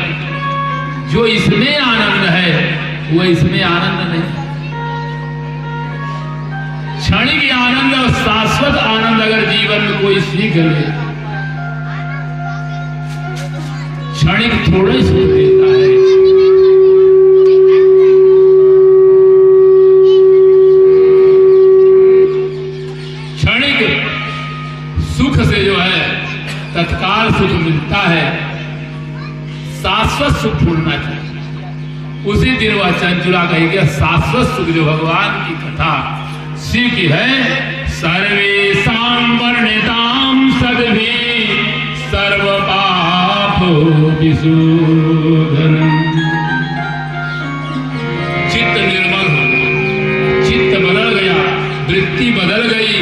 जो इसमें आनंद है वो इसमें आनंद नहीं। क्षणिक आनंद और शाश्वत आनंद अगर जीवन में कोई सीख ले, क्षणिक थोड़ा ही सुख देता है। क्षणिक सुख से जो है तत्काल सुख मिलता है, शाश्वत सुख ढूंढना चाहिए। उसी दिन वह चंचुला कहेगी शाश्वत सुख जो भगवान की कथा शिव की है। सर्वेषां वर्णितां सद्भिः सर्व पापो विशोधनम्। चित्त निर्मल हो गया, चित्त बदल गया, वृत्ति बदल गई।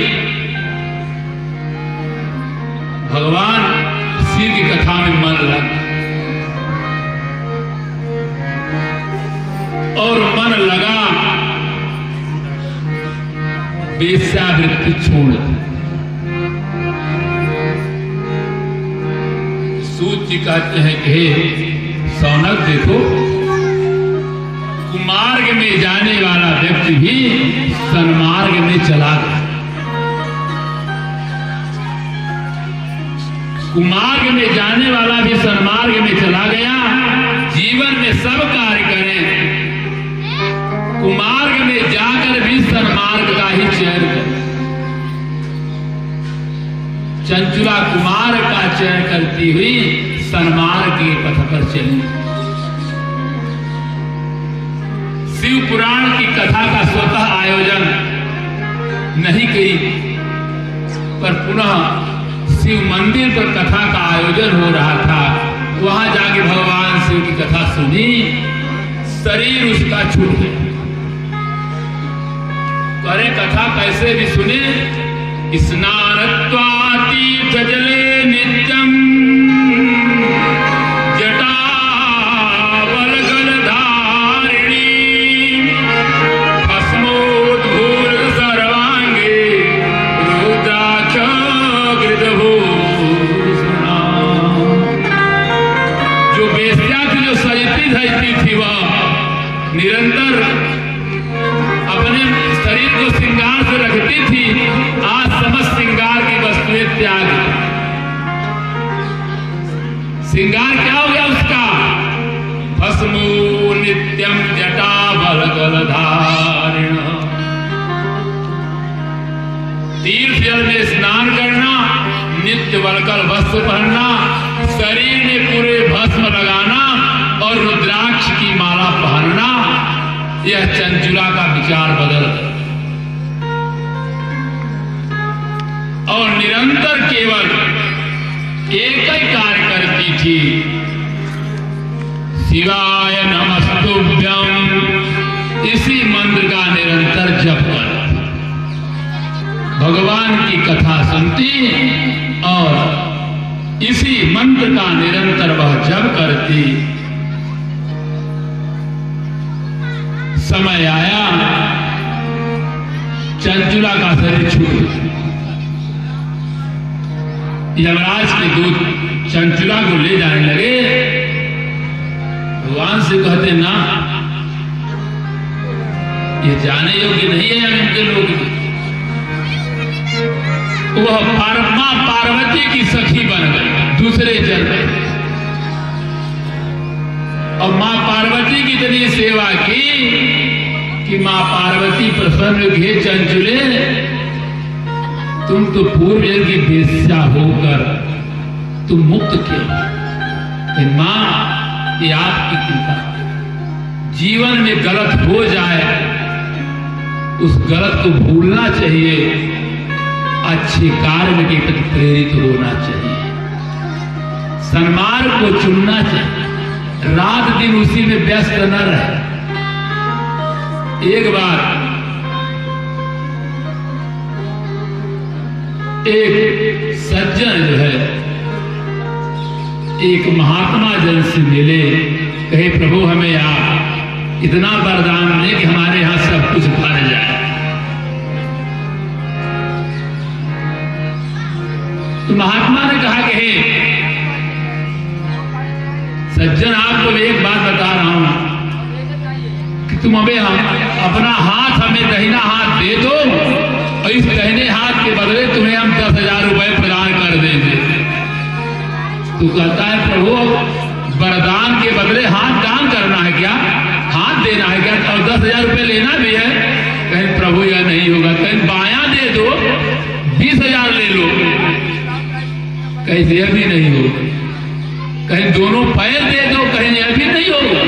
भगवान शिव की कथा में मन लग और मन लगा, वेश्यावृत्ति छोड़ दी। सूत जी कहते हैं कि सौनक देखो, कुमार्ग में जाने वाला व्यक्ति भी सन्मार्ग में चला गया। कुमार्ग में जाने वाला भी सन्मार्ग में चला गया। जीवन में सब कार्य करें, कुमार्ग में जाकर भी सन्मार्ग का ही चयन करें। चंचुला कुमार्ग का चयन करती हुई सन्मार्ग के पथ पर चली। शिव पुराण की कथा का स्वतः आयोजन नहीं की, पर पुनः शिव मंदिर पर कथा का आयोजन हो रहा था। वहां जाके भगवान शिव की कथा सुनी, शरीर उसका छूट गया। करे कथा कैसे भी सुने, स्नानत्वा तीर्थ जले नित्यम जटा वल्गल धारिणी भस्मोद्भूत सर्वांगे रुद्राक्ष गृधभूषणा। जो वेश्या थी, जो सजती धजती थी, वह निरंतर अपने शरीर को श्रृंगार से रखती थी। आज समस्त श्रृंगार की वस्तुएं त्याग। श्रृंगार क्या हो गया उसका? भस्मो नित्यम जटा वल्गल धारिण। तीर्थ जल में स्नान करना, नित्य वल्गल वस्त्र पहनना, शरीर में पूरे भस्म लगाना और रुद्राक्ष की माला पहनना, यह चंचुला का विचार बदल गया और निरंतर केवल एक ही कार्य करती थी, शिवाय नमस्तुभ्यं। इसी मंत्र का निरंतर जप कर भगवान की कथा सुनती और इसी मंत्र का निरंतर वह जप करती। समय आया, चंचुला का शरीर छूट गया। यमराज के दूत चंचुला को ले जाने लगे। भगवान से कहते ना, ये जाने योग्य नहीं है इनके लोग। वह मां पार्वती की सखी बन गई दूसरे जन्म में और मां पार्वती की इतनी सेवा की कि मां पार्वती प्रसन्न हुई। चंचुले, तुम तो पूर्व जन्म की वेश्या होकर तुम मुक्त किया। मां, ये आपकी कृपा। जीवन में गलत हो जाए, उस गलत को भूलना चाहिए, अच्छे कार्य के प्रति प्रेरित होना चाहिए, सन्मार्ग को चुनना चाहिए, रात दिन उसी में व्यस्त न रहे। एक बार एक सज्जन जो है एक महात्मा जन से मिले, कहे प्रभु हमें आप इतना वरदान दें कि हमारे यहां सब कुछ भर जाए। तो महात्मा ने कहा कि हे सज्जन, आपको मैं एक बात बता रहा हूं कि तुम हमें अपना हाथ, हमें दाहिना हाथ दे दो और इस दाहिने हाथ के बदले तुम्हें हम 10,000 रुपए प्रदान कर देंगे। तो कहता है प्रभु वरदान के बदले हाथ दान करना है क्या, हाथ देना है क्या, और 10,000 रुपए लेना भी है? कहीं प्रभु यह नहीं होगा, कहीं बायां दे दो 20,000 ले लो, कहीं यह भी नहीं होगा, कहीं दोनों पैर दे दो, कहीं यह भी नहीं होगा।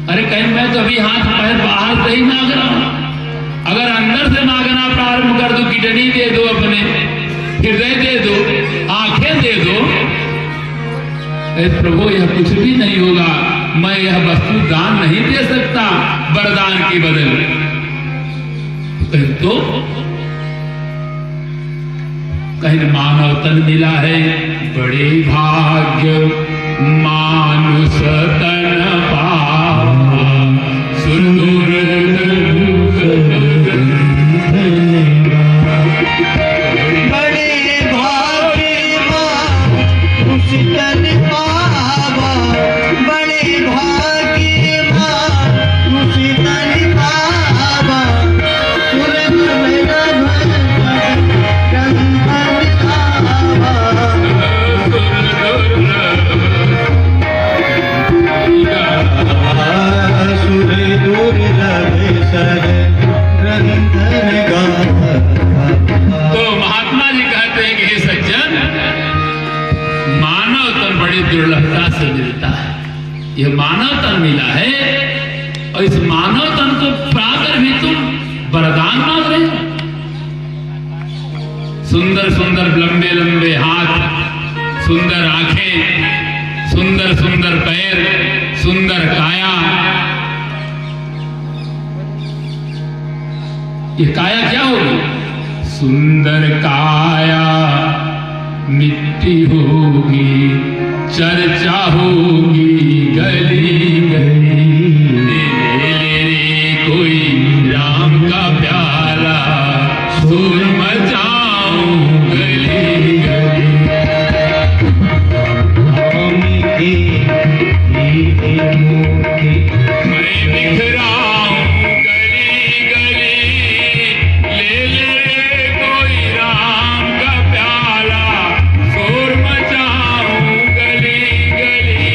अरे कहीं मैं तो अभी हाथ पैर बाहर से ही मांग रहा हूं, अगर अंदर से मांगना प्रारंभ कर दो, किडनी दे दो, अपने हृदय दे दो, आंखें दे दो, प्रभु यह कुछ भी नहीं होगा, मैं यह वस्तु दान नहीं दे सकता वरदान के बदले। तो कहीं मानव तन मिला है, बड़े भाग्य मानुष तन पावा, सुंदर दुर्लभता से मिलता है। यह मानव तन मिला है और इस मानव तन को पाकर भी तुम वरदान मांग रहे हो। सुंदर सुंदर लंबे लंबे हाथ, सुंदर आंखें, सुंदर सुंदर पैर, सुंदर काया। ये काया क्या होगी? सुंदर काया मिट्टी होगी, चर्चा होगी गली गली, ले रे कोई राम का प्याला, सुर मचाऊं गली गली। मैं बिखराऊं गली गली, ले रे कोई राम का प्याला, सुर मचाऊं गली गली।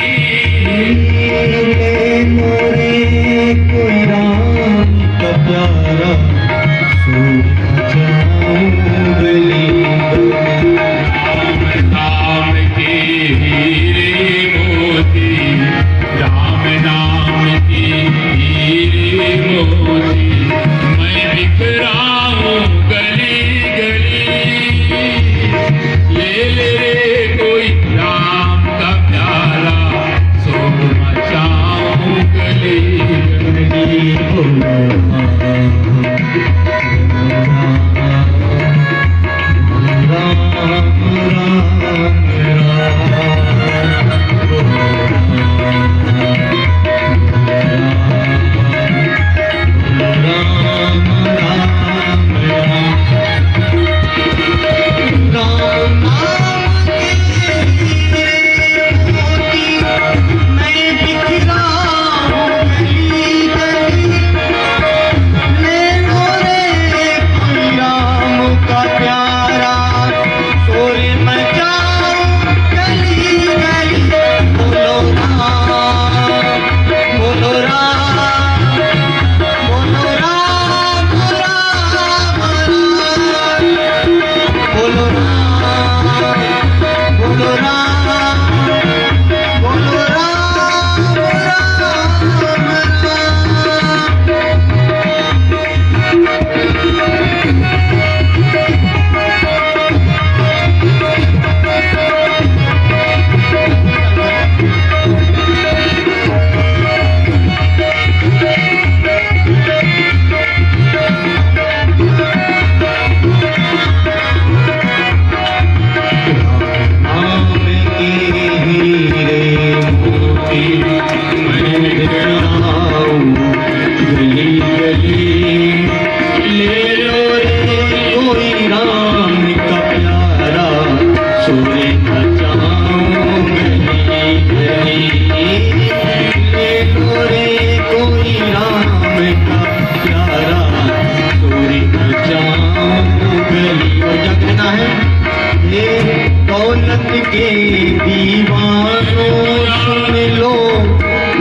दीवानो सुन लो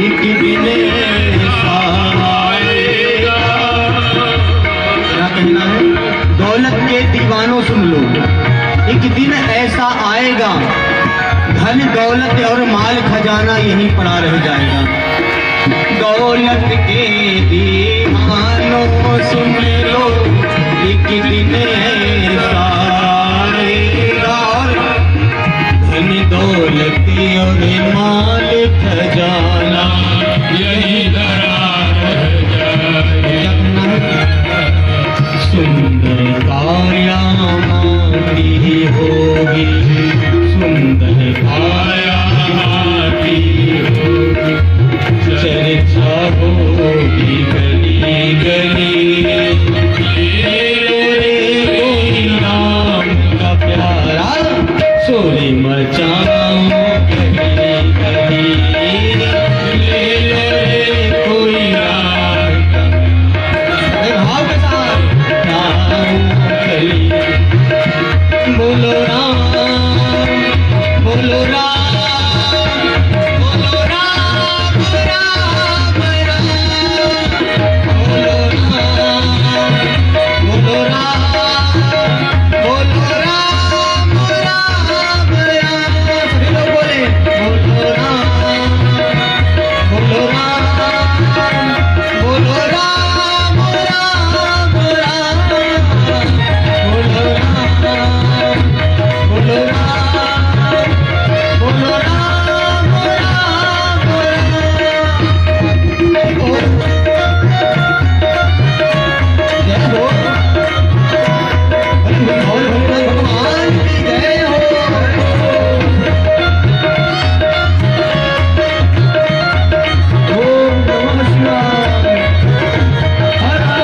एक दिन ऐसा आएगा। क्या कहना है? दौलत के दीवानों सुन लो, एक दिन ऐसा आएगा धन दौलत और माल खजाना यहीं पड़ा रह जाएगा। दौलत के दीवानों सुन लो एक दिन ऐसा आएगा, धन दौलत और माल खजाना यही धरा रह जाए। सुंदर काया माटी होगी, सुंदर काया माटी होगी, चर्चा होगी गली गली, कोई नाम का प्यारा सोरे मचाओ गली गली, कोई नाम का भाव के साथ नाम गली। बोलो राम बोलो राम बोलो राम राम राम, बोलो राम बोलो राम बोलो राम राम राम। सभी लोग बोले बोलो राम बोलो राम बोलो राम राम राम, बोलो राम बोलो राम बोलो राम राम राम। जय हो भगवान की जय हो। ओम नमः शिवाय। हर हर।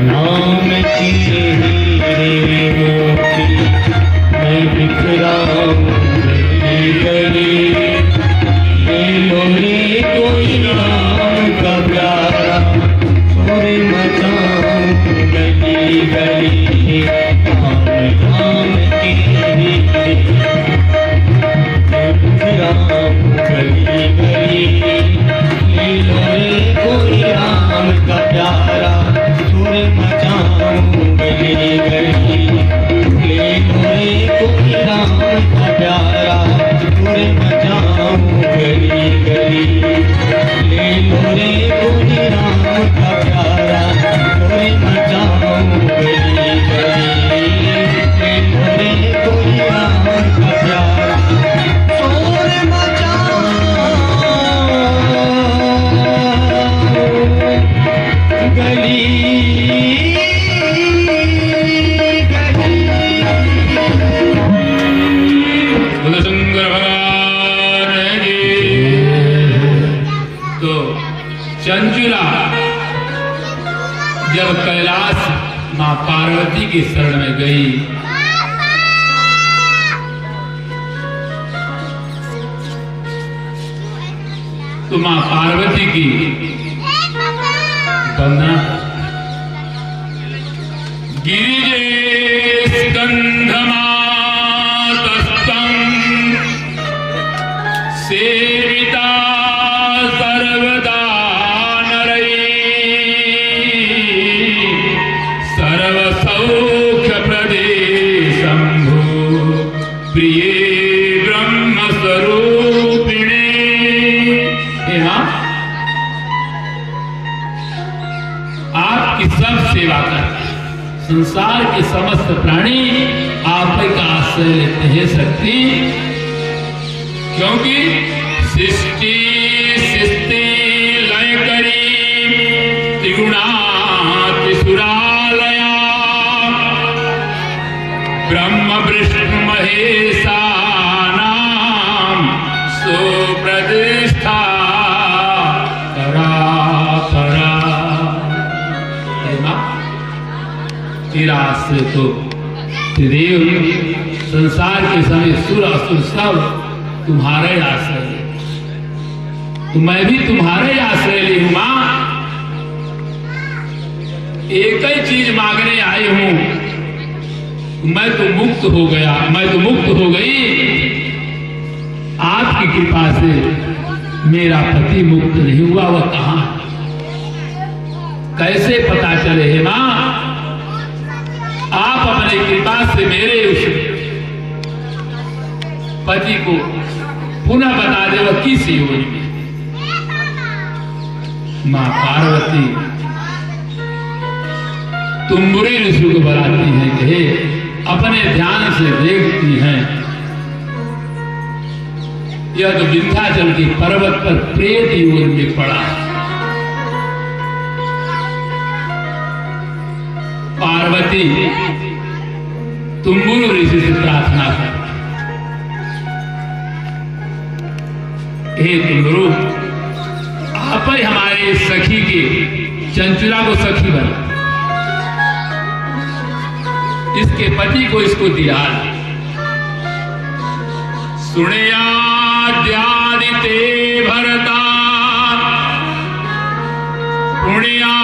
नाम की हीरे मोती मैं बिखराऊं गली गली, ये लोरी कोई नाम का प्यारा सोरे मचाऊं गली गली। नाम की हीरे मैं बिखराऊं गली गली, ये लोरी कोई नाम का प्यारा सुर मचाऊं गली गली, ले लोरे कोई राम का प्यारा सुर मचाऊं गली गली, ले लोरे कोई राम का प्यारा सुर मचाऊं गली गली, ले लोरे कोई राम का प्यारा सुर मचाऊं गली शंकर भगवान की। तो चंचुला जब कैलाश मां पार्वती की शरण में गई तो मां पार्वती की वंदना गिरिजे स्कंधमातस्तम् सेविता सर्वदा नरैः सर्वसौख्यप्रदे शम्भो प्रिये ब्रह्मस्वरूपिणे। हे मां, आपकी सब सेवा करते हैं, संसार के समस्त प्राणी आपका आश्रय लेते हैं शक्ति, क्योंकि सृष्टि सृष्टि लय करी त्रिगुणातिसुरालया ब्रह्म विष्णु महेशानां सुप्रतिष्ठा करा करा। तेरा आश्रय तो त्रिदेव संसार के सभी सुर असुर सब तुम्हारे आश्रय ले, तो मैं भी तुम्हारे आश्रय ले हूं मां। एक ही चीज मांगने आई हूं, मैं तो मुक्त हो गया, मैं तो मुक्त हो गई। आपकी कृपा से मेरा पति मुक्त नहीं हुआ, वह कहां है? कैसे पता चले हे मां? आप अपनी कृपा से मेरे उस पति को पुनः बता दे, वह किस योनि में। मां पार्वती तुम्बुरी ऋषि को बुलाती हैं कि हे, अपने ध्यान से देखती हैं, यह तो विंध्याचल के पर्वत पर प्रेत योनि में पड़ा है। पार्वती तुम्बुरु ऋषि से प्रार्थना कर, हे तुम्बुरु, आप ही हमारे सखी के चंचुला को सखी बना, इसके पति को इसको दिया। सुनिया द्यादिते भरता पुण्या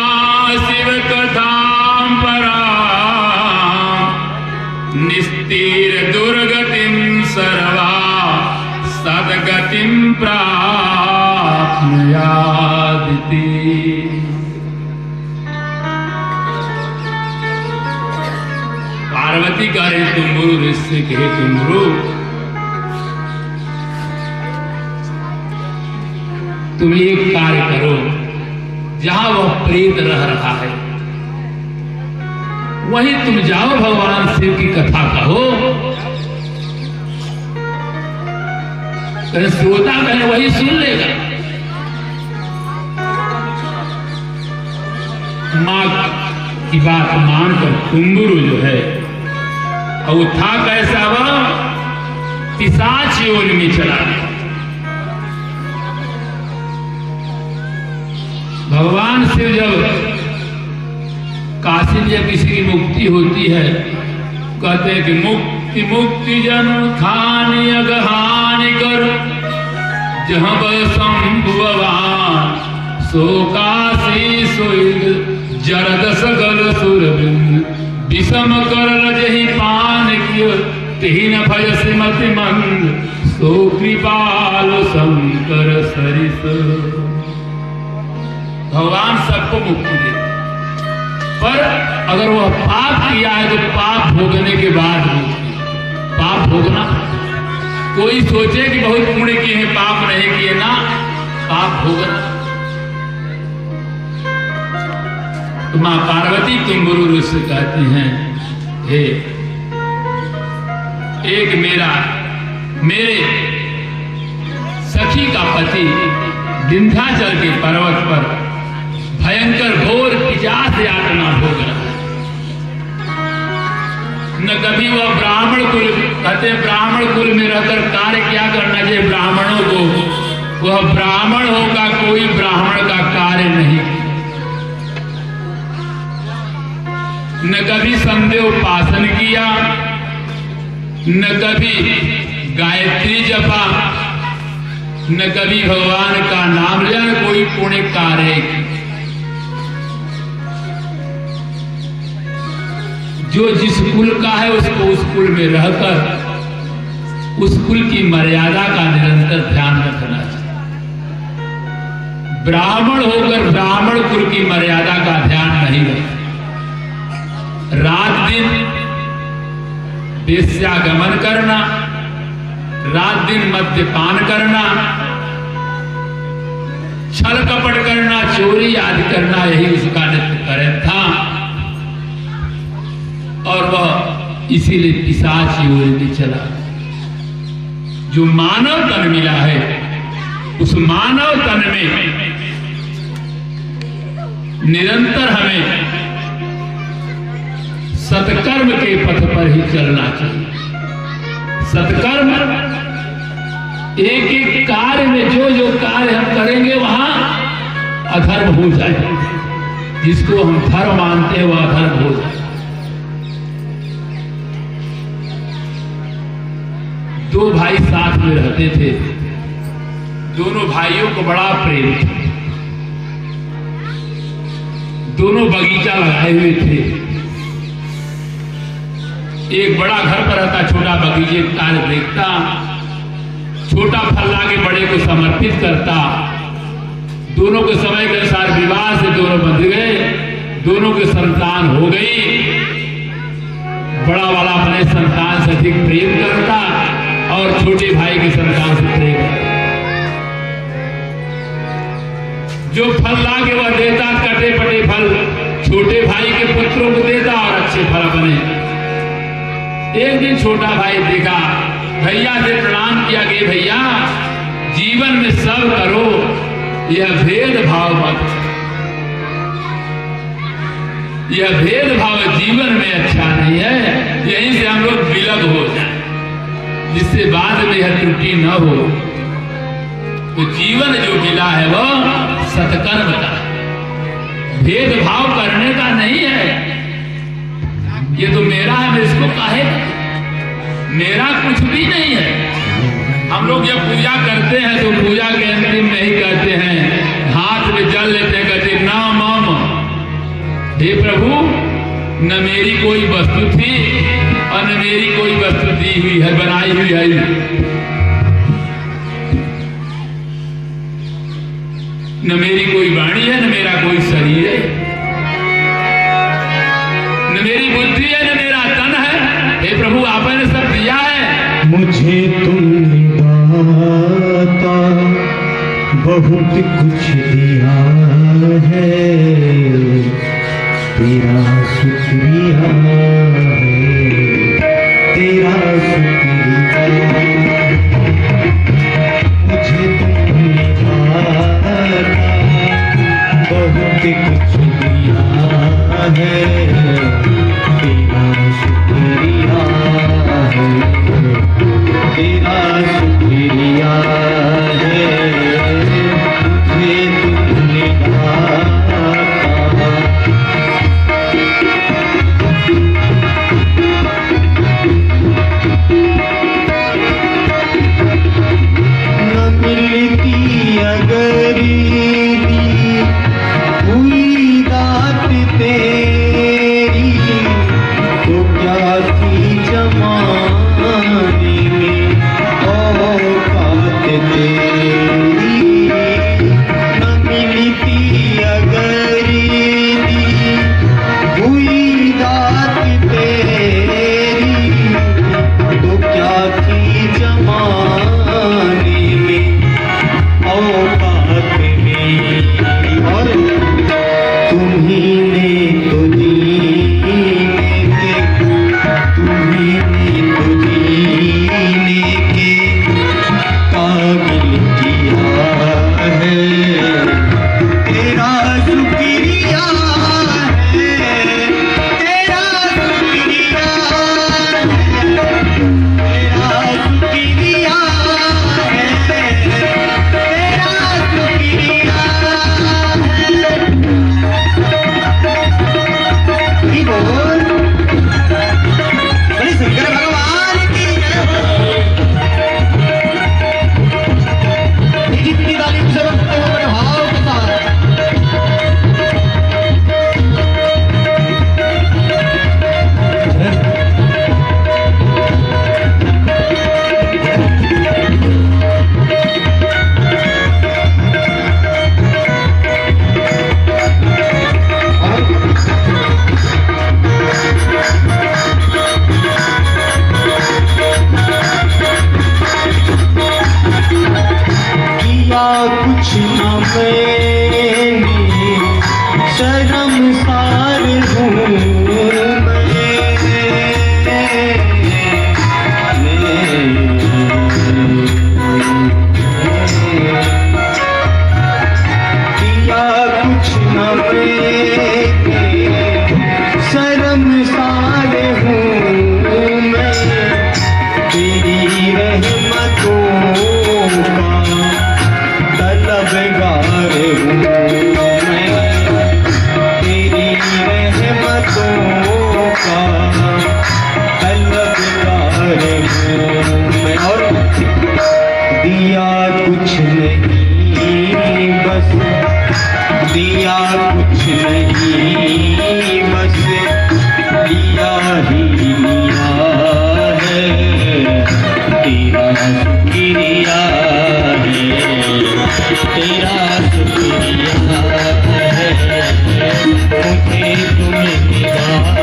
शिव कथां परा निस्तीर दुर्गतिं सर्वा सद्गतिं प्राप्नुयादिति। पार्वती कह रहे तुम्बुरु ऋषि के, हे तुम्बुरु, तुम एक कार्य करो, जहां वह प्रेत रह रहा है वहीं तुम जाओ, भगवान शिव की कथा कहो। कहीं श्रोता कहें वही सुन लेगा। मां की बात मानकर तुम्बुरु जो है, और वो था कैसा, वह पिशाच योनि में चला गया। भगवान शिव जब काशी में किसी की मुक्ति होती है, कहते हैं कि मुक्ति मुक्ति जन खानी अगहानि कर, जहां शंभुवान सो काशी सोइग जरद सकल सुरबिंद विषम कर जही पान कियो तेहि न भय श्रीमति मंद सो कृपाल शंकर सरिस। भगवान सबको मुक्ति देते, पर अगर वह पाप किया है तो पाप भोगने के बाद मुक्ति। पाप भोगना, कोई सोचे कि बहुत पुण्य किए हैं पाप नहीं किए ना, पाप भोगना। तो मां पार्वती तुम्बुरु ऋषि कहती हैं, हे, एक मेरे सखी का पति विंध्याचल के पर्वत पर भयंकर घोर पिशाच यातना भोग रहा है। न कभी वह ब्राह्मण कुल, कहते ब्राह्मण कुल में रहकर कार्य क्या करना चाहिए ब्राह्मणों को, वह ब्राह्मण होगा, कोई ब्राह्मण का कार्य नहीं। न कभी संध्या उपासन किया, न कभी गायत्री जपा, न कभी भगवान का नाम लिया, न कोई पुण्य कार्य। जो जिस कुल का है उसको उस कुल में रहकर उस कुल की मर्यादा का निरंतर ध्यान रखना चाहिए। ब्राह्मण होकर ब्राह्मण कुल की मर्यादा का ध्यान नहीं रखना। रात दिन वेश्यागमन करना, रात दिन मद्यपान करना, छल कपट करना, चोरी आदि करना, यही उसका नित्य कार्य था। और वह इसीलिए पिशाच योनि में चला। जो मानव तन मिला है, उस मानव तन में निरंतर हमें सत्कर्म के पथ पर ही चलना चाहिए। सत्कर्म, एक एक कार्य में जो जो कार्य हम करेंगे वहां अधर्म हो जाए, जिसको हम धर्म मानते हैं वह अधर्म हो जाए। दो भाई साथ में रहते थे। दोनों भाइयों को बड़ा प्रेम था। दोनों बगीचा लगाए हुए थे। एक बड़ा घर पर रहता, छोटा बगीचे का कार्य देखता, छोटा फल लाके बड़े को समर्पित करता। दोनों के समय के अनुसार विवाह से दोनों बंध गए, दोनों के संतान हो गई। बड़ा वाला अपने संतान से अधिक प्रेम करता और छोटे भाई के संतान से प्रेम करता। जो फल लाके वह देता, कटे पटे फल छोटे भाई के पुत्रों को देता और अच्छे फल बने। एक दिन छोटा भाई देखा, भैया से प्रणाम किया कि भैया जीवन में सब करो, यह भेदभाव मत, यह भेदभाव जीवन में अच्छा नहीं है। यहीं से हम लोग विलग हो जाए, जिससे बाद में यह त्रुटि न हो। तो जीवन जो मिला है वह सत्कर्म का, भेदभाव करने का नहीं है। ये तो मेरा है, मैं इसको काहे, मेरा कुछ भी नहीं है। हम लोग जब पूजा करते हैं तो पूजा के अंतिम में ही कहते हैं, हाथ में जल लेते हैं, कहते ना मम, हे प्रभु न मेरी कोई वस्तु थी और न मेरी कोई वस्तु दी हुई है, बनाई हुई है। न मेरी कोई वाणी है, न मेरा कोई शरीर है, न मेरी बुद्धि है, न मेरा तन है। हे प्रभु आपने सब दिया है। मुझे तुमने दाता बहुत कुछ दिया है, तेरा शुक्रिया है, तेरा शुक्रिया। मुझे तुमने दाता बहुत कुछ दिया है, तेरा शुक्रिया है, तेरा शुक्रिया है। मुझे तुमने दाता न मिलती अगर हुई दात तेरी, तो क्या थी जमाने में औकात तेरी। न मिलती अगर हुई दात तेरी, तो क्या थी जमाने में औकात मेरी। और तुम्हीं ने तो जीने के, तुम्हीं ने तो जीने के काबिल किया है, तेरा शुक्रिया है, तेरा शुक्रिया है, तेरा शुक्रिया है, तेरा शुक्रिया है। ही बोल, बड़ी शंकर भगवान की जय हो। जितनी तारीफ से रखते हो बड़े भाव के साथ। किया कुछ न मैंने, शर्मसार हूँ किया कुछ न मैंने, शर्मसार हूँ मैं। तेरी रहमतों का तलबगार दिया कुछ नहीं बस लिया ही लिया है, तेरा शुक्रिया है, तेरा शुक्रिया है, मुझे तुमने बहुत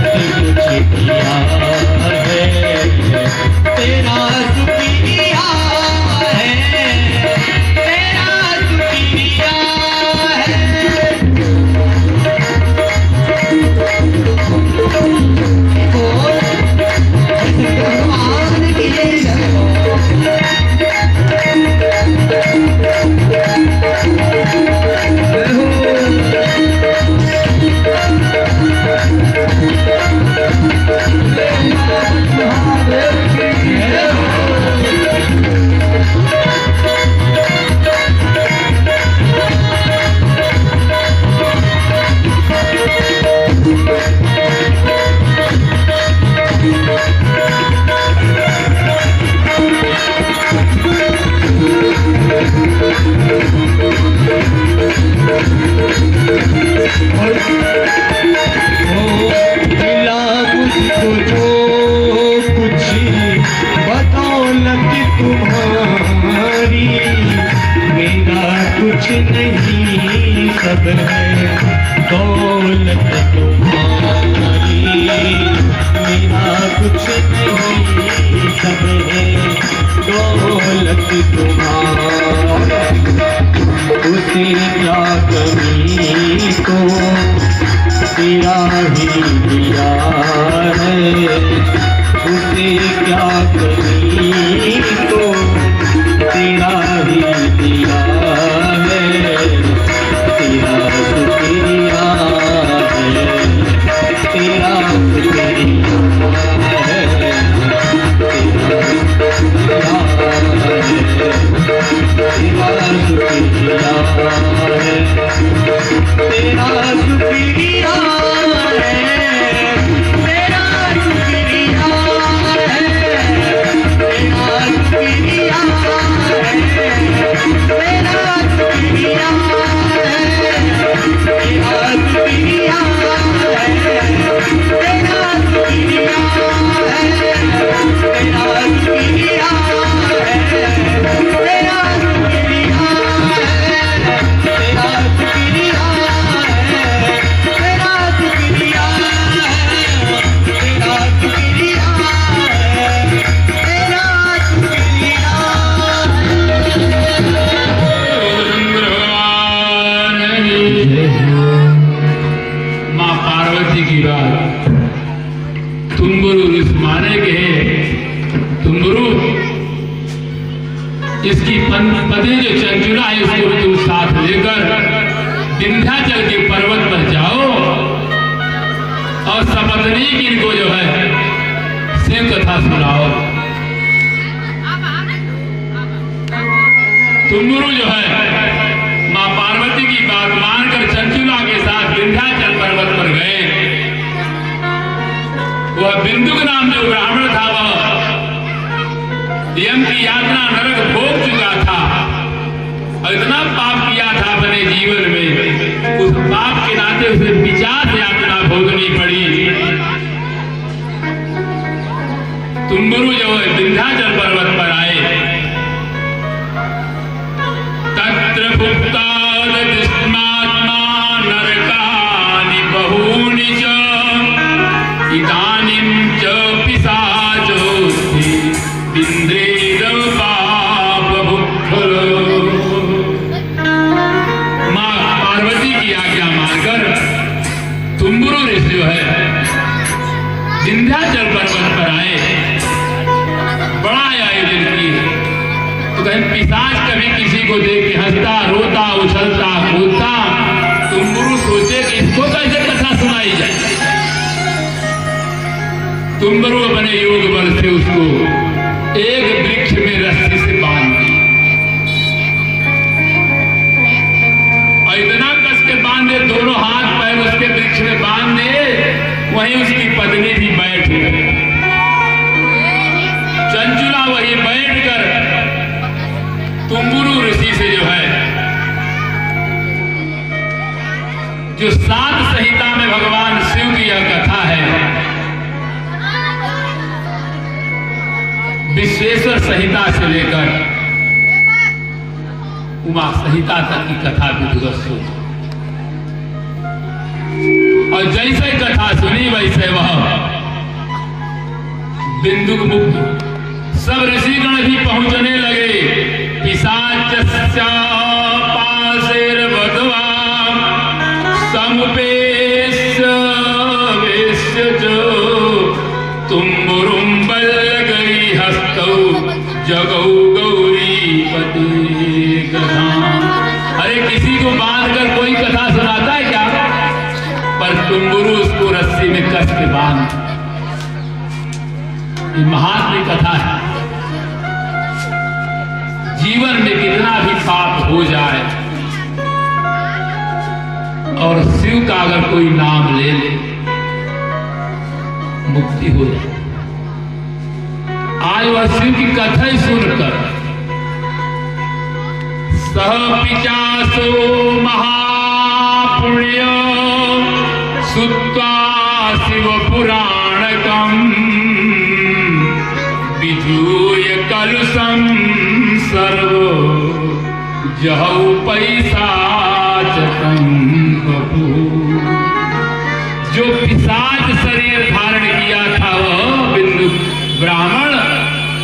कुछ किया है, तेरा शुक्रिया है, तेरा शुक्रिया है। भगवान के मिला मुझको जो कुछ बदौलत तुम्हारी, मेरा कुछ नहीं सब है दौलत तुम्हारी, मेरा कुछ नहीं सब है दौलत तुम्हारी। उसे क्या कमी को तेरा ही दिया है, उसे क्या कमी को तेरा ही दिया है, तेरा शुक्रिया है, तेरा शुक्रिया है, तेरा शुक्रिया है, तेरा शुक्रिया है, तेरा शुक्रिया है, तेरा शुक्रिया है, तेरा शुक्रिया है, तेरा शुक्रिया है, तेरा शुक्रिया है, तेरा शुक्रिया है, तेरा माँ पार्वती की बात तुम्बुरु इस माने के तुम्बुरु इसकी पत्नी जो चंचुला है उसको भी तुम साथ लेकर विंध्याचल के पर्वत पर जाओ और सपत्नी इनको जो है सेम कथा सुनाओ। तुम्बुरु जो है माँ पार्वती की बात मानकर चंचुला के साथ विंध्याचल पर्वत पर गए। वह बिंदुक नाम जो ब्राह्मण था वह यम की यातना नरक भोग चुका था और इतना पाप किया था अपने जीवन में, उस पाप के नाते उसे 50 यातना भोगनी पड़ी। तुम्बुरु जो है विंध्याचल पर्वत पर आए। तत्र भुक्तादतिस्मात्मा नरकानि बहूनि च इदानीं च पिशाचोऽस्ति इन्द्रेण पापभुक्खलो। माँ पार्वती की आज्ञा मानकर तुम्बुरु ऋषि जो है विंध्याचल पर्वत पर आए। बड़ा आयोजन किए तो कहीं पिशाच कभी किसी को देख के हंसता रोता उछलता कूदता। तुम्बुरु सोचे कि इसको कैसे कथा सुनाई जाए। तुम्बुरु अपने योग बल से उसको एक वृक्ष में रस्सी से बांध दी और इतना कस के बांधे, दोनों हाथ पैर उसके वृक्ष में बांध दे। वहीं उसकी पत्नी भी बैठ गई। चंचुला वहीं बैठकर तुम्बुरु ऋषि से जो है जो 7 संहिता में भगवान शिव की यह कथा है, विश्वेश्वर संहिता से लेकर उमा संहिता तक की कथा विधिवत सुनी, और जैसे कथा सुनी वैसे वह बिंदुक मुक्त सब ऋषिगण भी पहुंचने लगे। पिशाचस्य पाशैर्बद्ध्वा समुपेश्य वेश्य तुम्बुरुं बल्लगै हस्तौ जगौ गौरीपते कथा। अरे किसी को बांध कर कोई कथा सुनाता है क्या? पर तुम्बुरु उसको रस्सी में कस के बांध। ये महात्म्य कथा है। जीवन में कितना भी पाप हो जाए और शिव का अगर कोई नाम ले ले, मुक्ति हो जाए। आज वह शिव की कथा ही सुनकर सह पिचासो महापुण्य सुत्वा शिव पुराणकम विधूय कलुषम सर्व जहौ पैशाचकं बभू। जो पिशाच शरीर धारण किया था वह बिंदु ब्राह्मण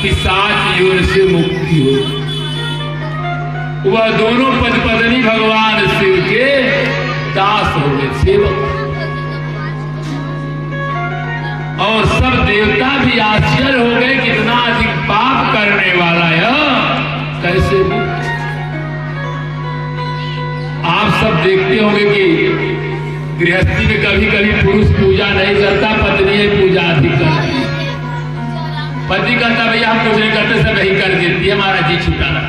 पिशाच योनि से मुक्ति हो। वह दोनों पद पत्नी भगवान शिव के दास हो गए, सेवक। और सब देवता भी आश्चर्य हो गए, कितना अधिक पाप करने वाला यह कैसे। आप सब देखते होंगे कि गृहस्थी में कभी कभी पुरुष पूजा नहीं करता, पत्नी पूजा अधिक करती है। पति कहता भैया हम कुछ नहीं करते, सब यही कर देती है, हमारा जी छूटा रहा।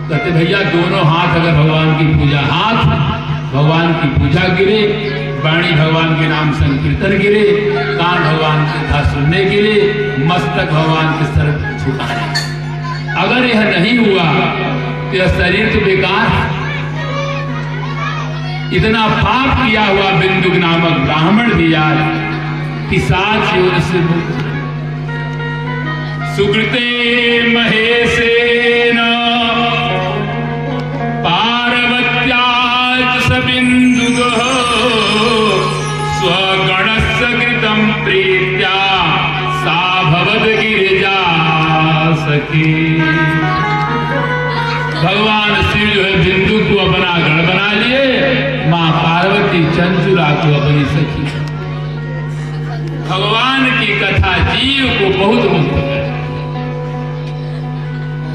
कहते भैया दोनों हाथ अगर भगवान की पूजा, हाथ भगवान की पूजा गिरे, वाणी भगवान के नाम संकीर्तन गिरे, कान भगवान की कथा सुनने गिरे, मस्तक भगवान के सर झुकाने। अगर यह नहीं हुआ तो यह शरीर तो बेकार है। इतना पाप किया हुआ बिंदुक नामक ब्राह्मण भी आज पिशाच योनि से मुक्त। सुकृते महेशेन पार्वत्या च बिंदुक स्वगणस्य कृतं प्रीत्या सा भवद गिरिजा सखी। भगवान शिव जो है बिंदु को अपना गण बना लिए, मां पार्वती चंचुला को अपनी सखी। भगवान की कथा जीव को बहुत मुक्त करे।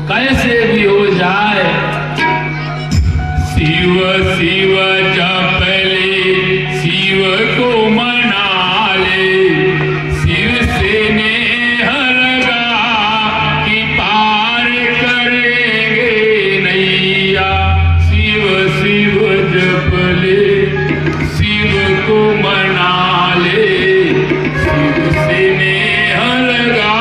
कैसे भी हो जाए शिव शिव जप ले, शिव को मना ले, शिव से नेह लगा कि पार करेंगे नैया। शिव शिव जप ले, शिव को मना ले, शिव से नेह लगा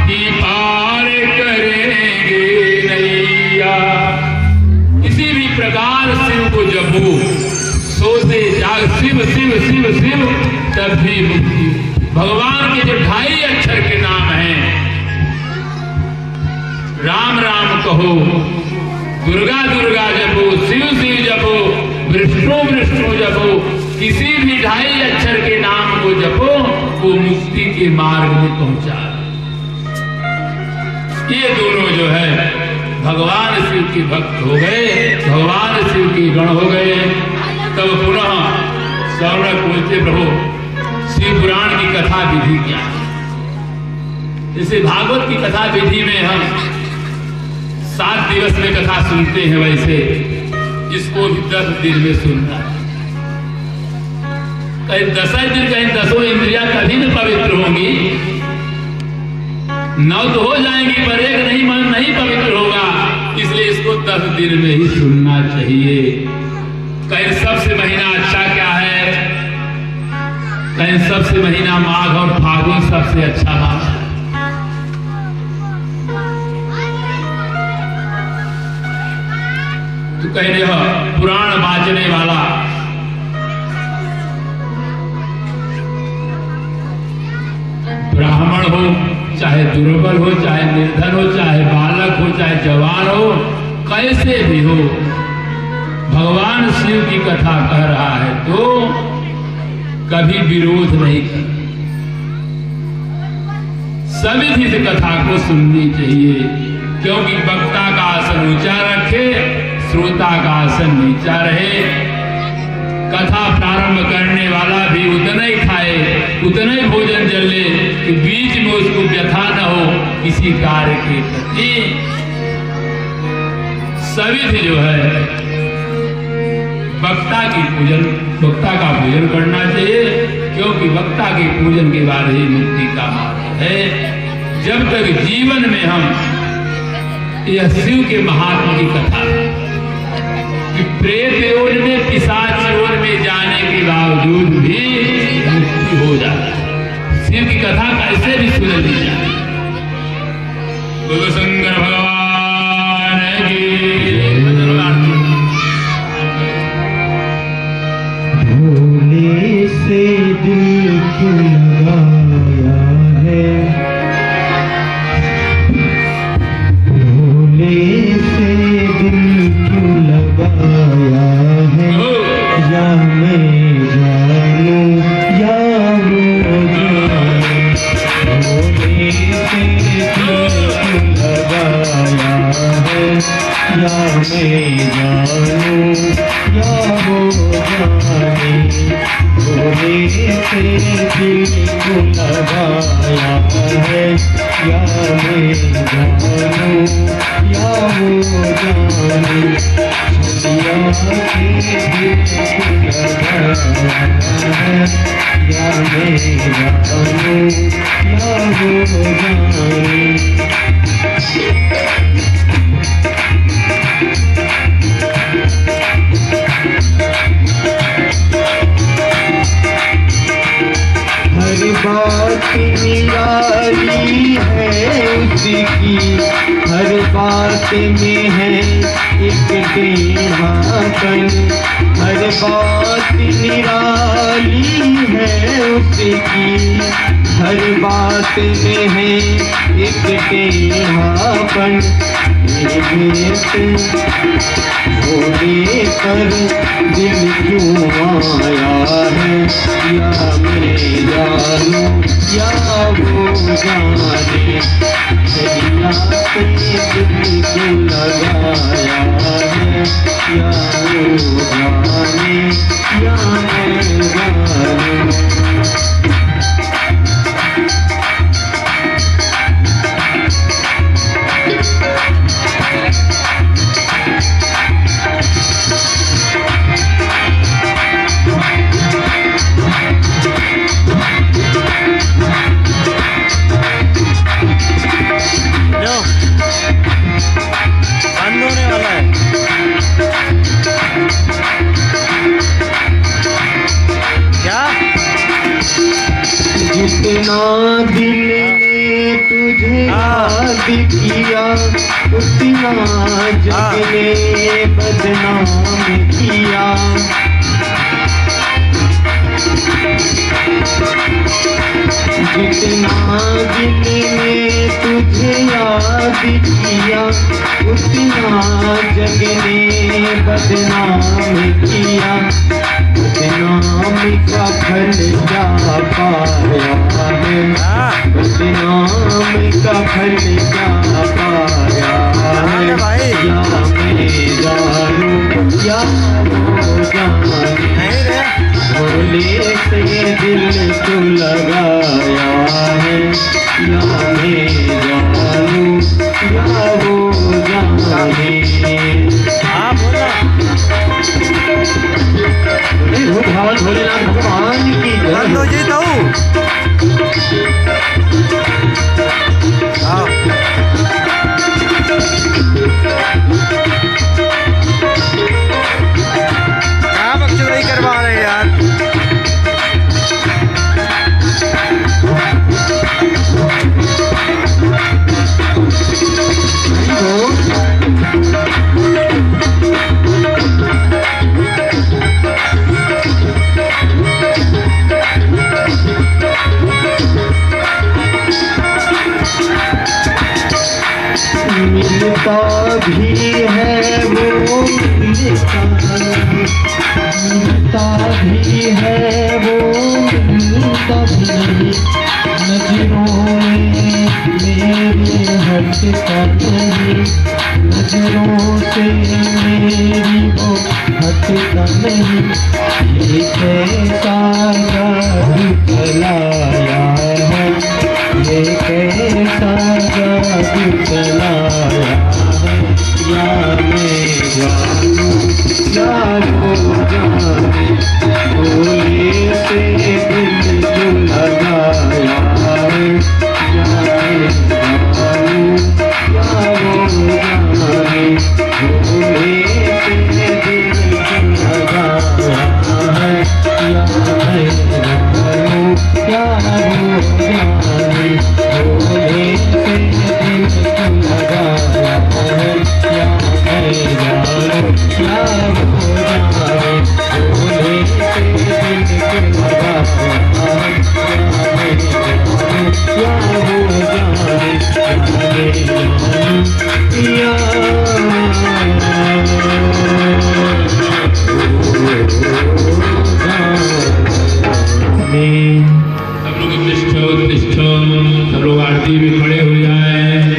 कि पार करेंगे नैया। किसी भी प्रकार शिव को जपो, सोते जाग शिव शिव शिव शिव, तब भी मुक्ति। भगवान के जो 2.5 अक्षर के नाम हैं, राम राम कहो, दुर्गा दुर्गा जपो, शिव शिव जपो, विष्णु विष्णु जपो, किसी भी 2.5 अक्षर के नाम को जपो, वो मुक्ति के मार्ग में पहुंचा। ये दोनों जो है भगवान शिव के भक्त हो गए, भगवान शिव के गण हो गए। तब पुनः सौनक बोलते प्रभु शिव पुराण की कथा विधि क्या है? जैसे भागवत की कथा विधि में हम 7 दिवस में कथा सुनते हैं, वैसे इसको भी 10 दिन में सुनना है। कहीं 10 दिन, कहीं 10 इंद्रियां कभी न पवित्र होंगी। 9 तो हो जाएंगी पर एक नहीं, मन नहीं पवित्र होगा। इसलिए इसको 10 दिन में ही सुनना चाहिए। कहीं सबसे महीना अच्छा क्या है, कहीं सबसे महीना माघ और फागुन सबसे अच्छा मास है। तो कहीं पुराण बांचने वाला चाहे दुर्बल हो, चाहे निर्धन हो, चाहे बालक हो, चाहे जवान हो, कैसे भी हो, भगवान शिव की कथा कह रहा है तो कभी विरोध नहीं कर, सभी से कथा को सुननी चाहिए, क्योंकि वक्ता का आसन ऊंचा रखे, श्रोता का आसन नीचा रहे। कथा प्रारंभ करने वाला भी उतना ही खाए, उतना ही भोजन जल ले कि बीच में उसको व्यथा न हो किसी कार्य के प्रति। सभी जो है वक्ता का पूजन करना चाहिए, क्योंकि वक्ता के पूजन के बाद ही मुक्ति का मार्ग है। जब तक जीवन में हम यह शिव के महात्मा की कथा कि प्रेत योनि में, पिशाच योनि में जाने के बावजूद भी मुक्ति हो जाता है। शिव की कथा कैसे भी सुन ली जाए। बोलो शंकर भगवान की। भोले से दिल क्यों लगाया है, भोले से दिल क्यों लगाया है, या मैं जानूं या वो जाने, भोले से दिल क्यों लगाया है, या मैं जानूं या वो जाने, भोले से दिल को लगाया है, या मैं जानूं या वो जाने, या के दिल को लगाया है, या मैं जानूं या वो जाने। हर बात निराली है उसकी, हर बात में है एक टेढ़ापन, हर बात निराली है उसकी, हर बात में है एक टेढ़ापन, भोले पर दिल क्यों आया है, या मैं जानूं या वो जाने, या दिल क्यों लगाया है, या वो जाने या मैं जानूं। बंद होने वाला है। क्या? जितना दिल ने तुझे याद किया, उतना जग ने बदनाम किया। जितना दिल ने तुझे याद किया, उतना जग ने बदनाम किया। बदनाम का फल क्या पाया है, बदनाम का फल क्या पाया है, या मैं जानूं या वो जाने, भोले से दिल को लगाया है, या मैं जानूं या वो जाने। हाँ बोलो। भगवान भोलेनाथ भगवान की बंद हो जी तो क्या बकचोदी करवा रहे यार। मिलता भी है वो मिलता भी है वो मिलता भी नहीं, नजरों में मेरी हटता नहीं, नजरों से मेरी वो हटता नहीं। ये कैसा जादू चलाया है, ये कैसा जादू चलाया है, या मैं जानूं या वो जाने, बोले से दिल जो लगाया है, या मैं जानूं या वो जाने, बोले से दिल जो लगाया है, या मैं जानूं या वो जाने, बोले से दिल जो लगाया है, या मैं जानूं या वो जाने, बोले से दिल जो लगाया है, या मैं जानूं या सब लोग आरती में खड़े हो जाए।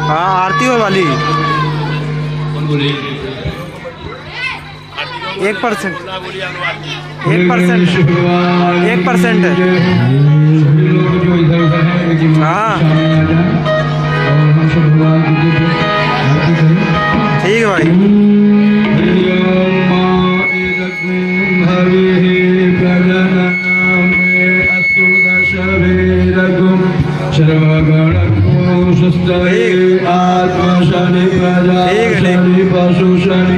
हाँ आरती हो वाली 1%, 1% है। हाँ ठीक है भाई। आत्मशनि प्रजाशनि पशुशनि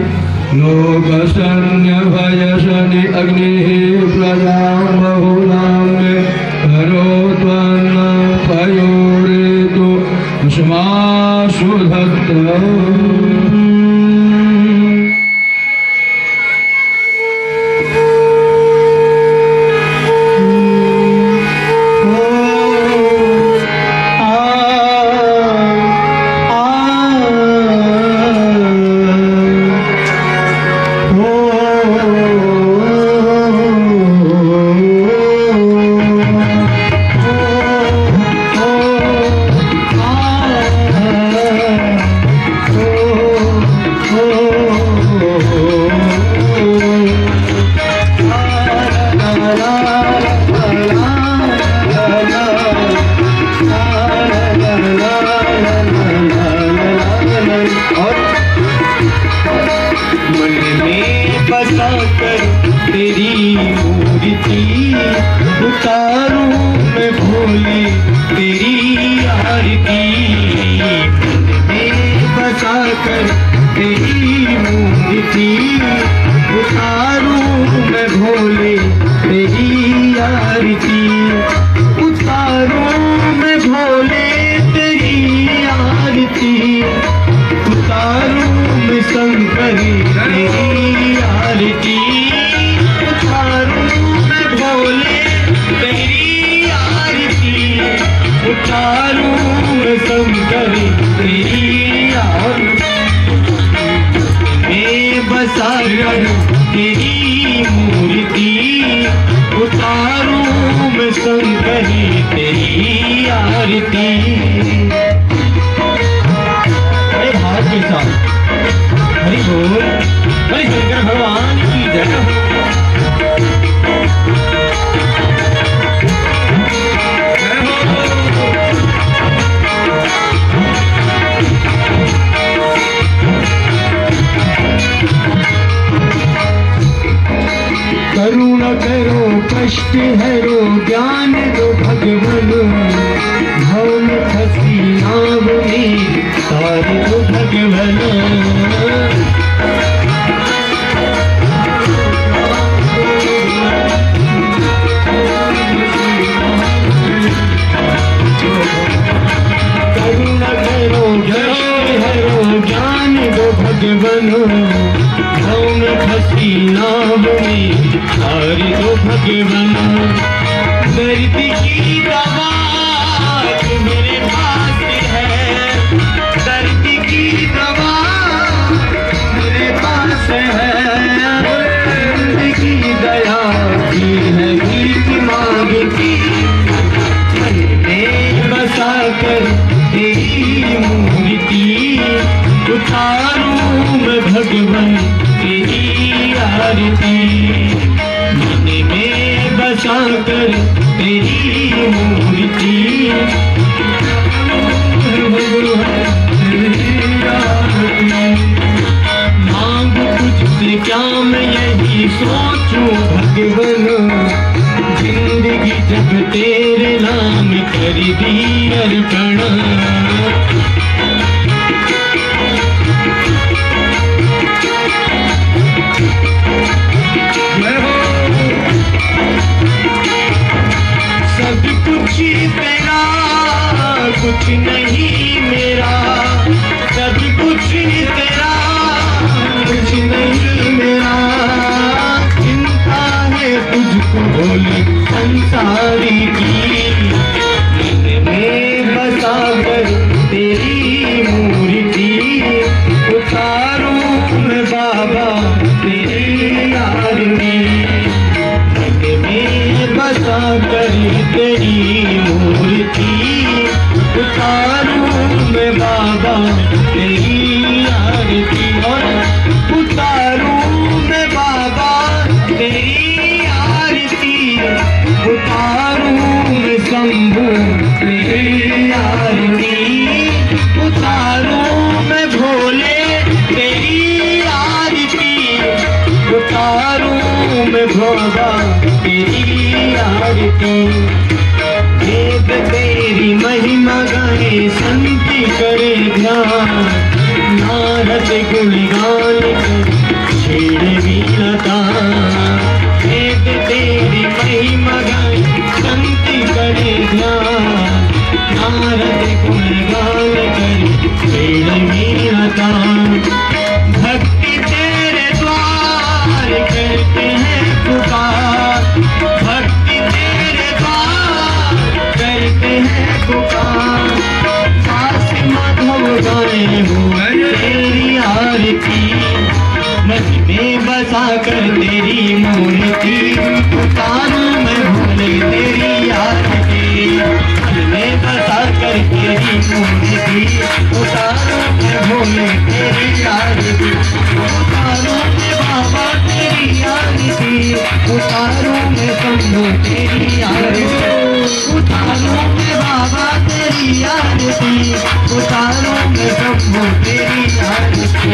लोकशन्य भयशनि अग्निः प्रजां बहुलां मे करोत्वन्न पयोरेतु अस्मासु धत्तम्। तेरी मूर्ति उतारूं मैं भोले तेरी आरती, में बसा कर तेरी मूर्ति उतारूं मैं भोले तेरी आरती, उतारूं मैं भोले तेरी आरती, उतारूं मैं शंकरी तेरी आरती, उतारूं मैं शंकरी तेरी आरती, मैं बसा कर तेरी मूर्ति उतारूं मैं शंकरी तेरी आरती। अरे भाव के साथ हरि बोल, हरि शंकर भगवान की जय। करुणा करो कष्ट हरो ज्ञान दो भगवन, भव में फंसी नाव में तार दो भगवन। करुणा करो कष्ट हरो ज्ञान दो भगवन, भव में फंसी नाव में तार दो भगवन। दर्द की दवा कर तेरी मूर्ति, उतारूं मैं भगवान तेरी आरती। मन में बसा कर तेरी मूर्ति, मांग तुझसे क्या मैं यही सोचूं भगवान, जिंदगी जब तेरे नाम कर दी अर्पण। सब कुछ तेरा कुछ नहीं मेरा, सब कुछ तेरा कुछ नहीं मेरा, चिंता है तुझको भोले संसारी की। मन में बसा कर तेरी मूर्ति, उतारूं मैं बाबा तेरी आरती। मन में बसा कर तेरी मूर्ति, उतारूं मैं बाबा तेरी आरती। और उतारूं मैं बाबा तेरी आरती, उतारूं मैं शंभू तेरी आरती, उतारूं मैं भोले तेरी आरती, उतारूं मैं बाबा तेरी आरती। वेद तेरी महिमा गाए संत करे ध्यान, नारद गुणगान छेड़े वीणता। वेद तेरी महिमा गाए संत करे ध्यान, नारद गुणगान करे छेड़े वीणता। भक्ति तेरे द्वार करते हैं पुकार, भक्ति तेरे द्वार करते हैं पुकार। दास माधव गाए हो तेरी आरती, मन में बसा कर तेरी मूर्ति, उतारूं मैं भोले तेरी आरती। मन में बसा कर तेरी मूर्ति, उतारूं मैं भोले तेरी आरती। उतारूं मैं बाबा तेरी आरती, उतारूं मैं शंभू तेरी आरती, उतारूं मैं बाबा तेरी आरती, उतारूं मैं शंभू तेरी आरती।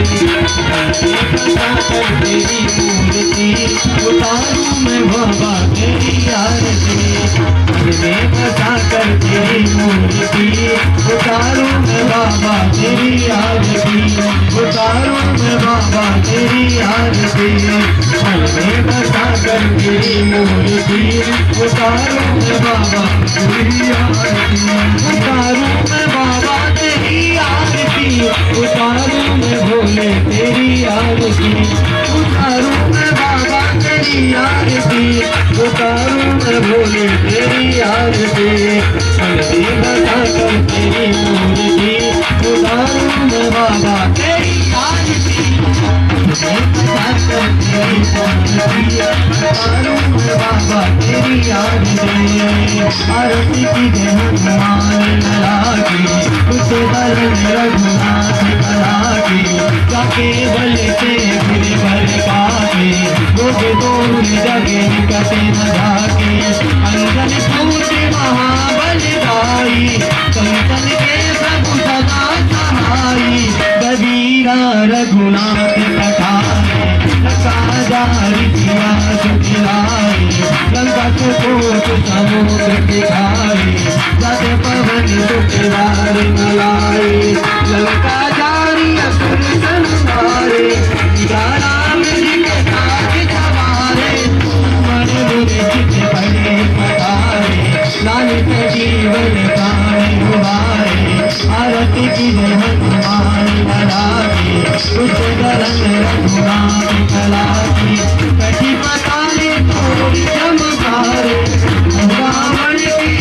बसा कर तेरी मूर्ति, उतारूं मैं बाबा तेरी आरती। में बसा कर तेरी मूर्ति, उतारूं मैं बाबा तेरी आरती, उतारूं मैं बाबा तेरी आरती। में बसा कर तेरी मूर्ति, उतारूं मैं बाबा तेरी आरती, उतारूं मैं बाबा तेरी आरती, उतारूं मैं भोले तेरी आरती, उतारूं मैं बाबा तेरी आरती, उतारूं मैं भोले तेरी आरती। में बसा कर तेरी मूर्ति, उतारूं मैं बाबा तेरी आरती, बसा कर तेरी मूर्ति, उतारूं मैं बाबा तेरी आरती। आरती की जय हनुमान लला की, उस दरन रघुनाथ कला की, जाके बल से फिर भर पाके, रोज दूर जगे निकटे न जाके। अंजन पूज महाबल दाई, संतन के प्रभु सदा सहाई। कबीरा रघुनाथ पठाए, लंका जारी किया सुखिलाए, लंका को कोट समुद्र दिखाए, जग पवन सुखदार मलाए। लंका जारी असुर संहारे, राम जी के साथ सवारे, मन मुझे चित बड़े पधारे, लालित जीवन प्राण उबारे। आरती की जय हनुमान लला की, उस दरन रघुनाथ कला की, कटी पताले तोड़ चमकारे, रावण की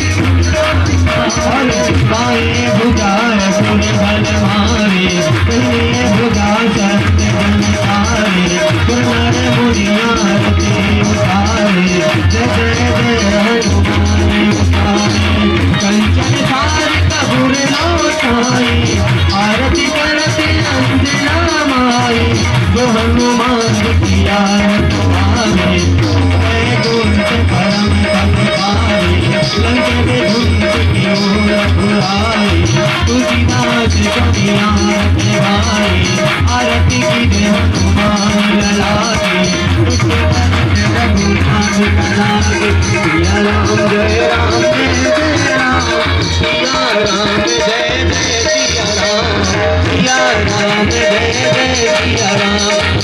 बाएं भुजा सुर बल मारे, दाहिने भुजा सत्य बल तारे, सुनर मुनिया आरती उतारे, जय जय जय हनुमान उतारे। कंचन थार कपूर रविदास कवियाँ गाए, आरती की हनुमान लागे, रघुनाथ लागे। सिया राम जय राम जय राम, सिया राम जय जय सिया राम, सिया राम जय जय सिया राम।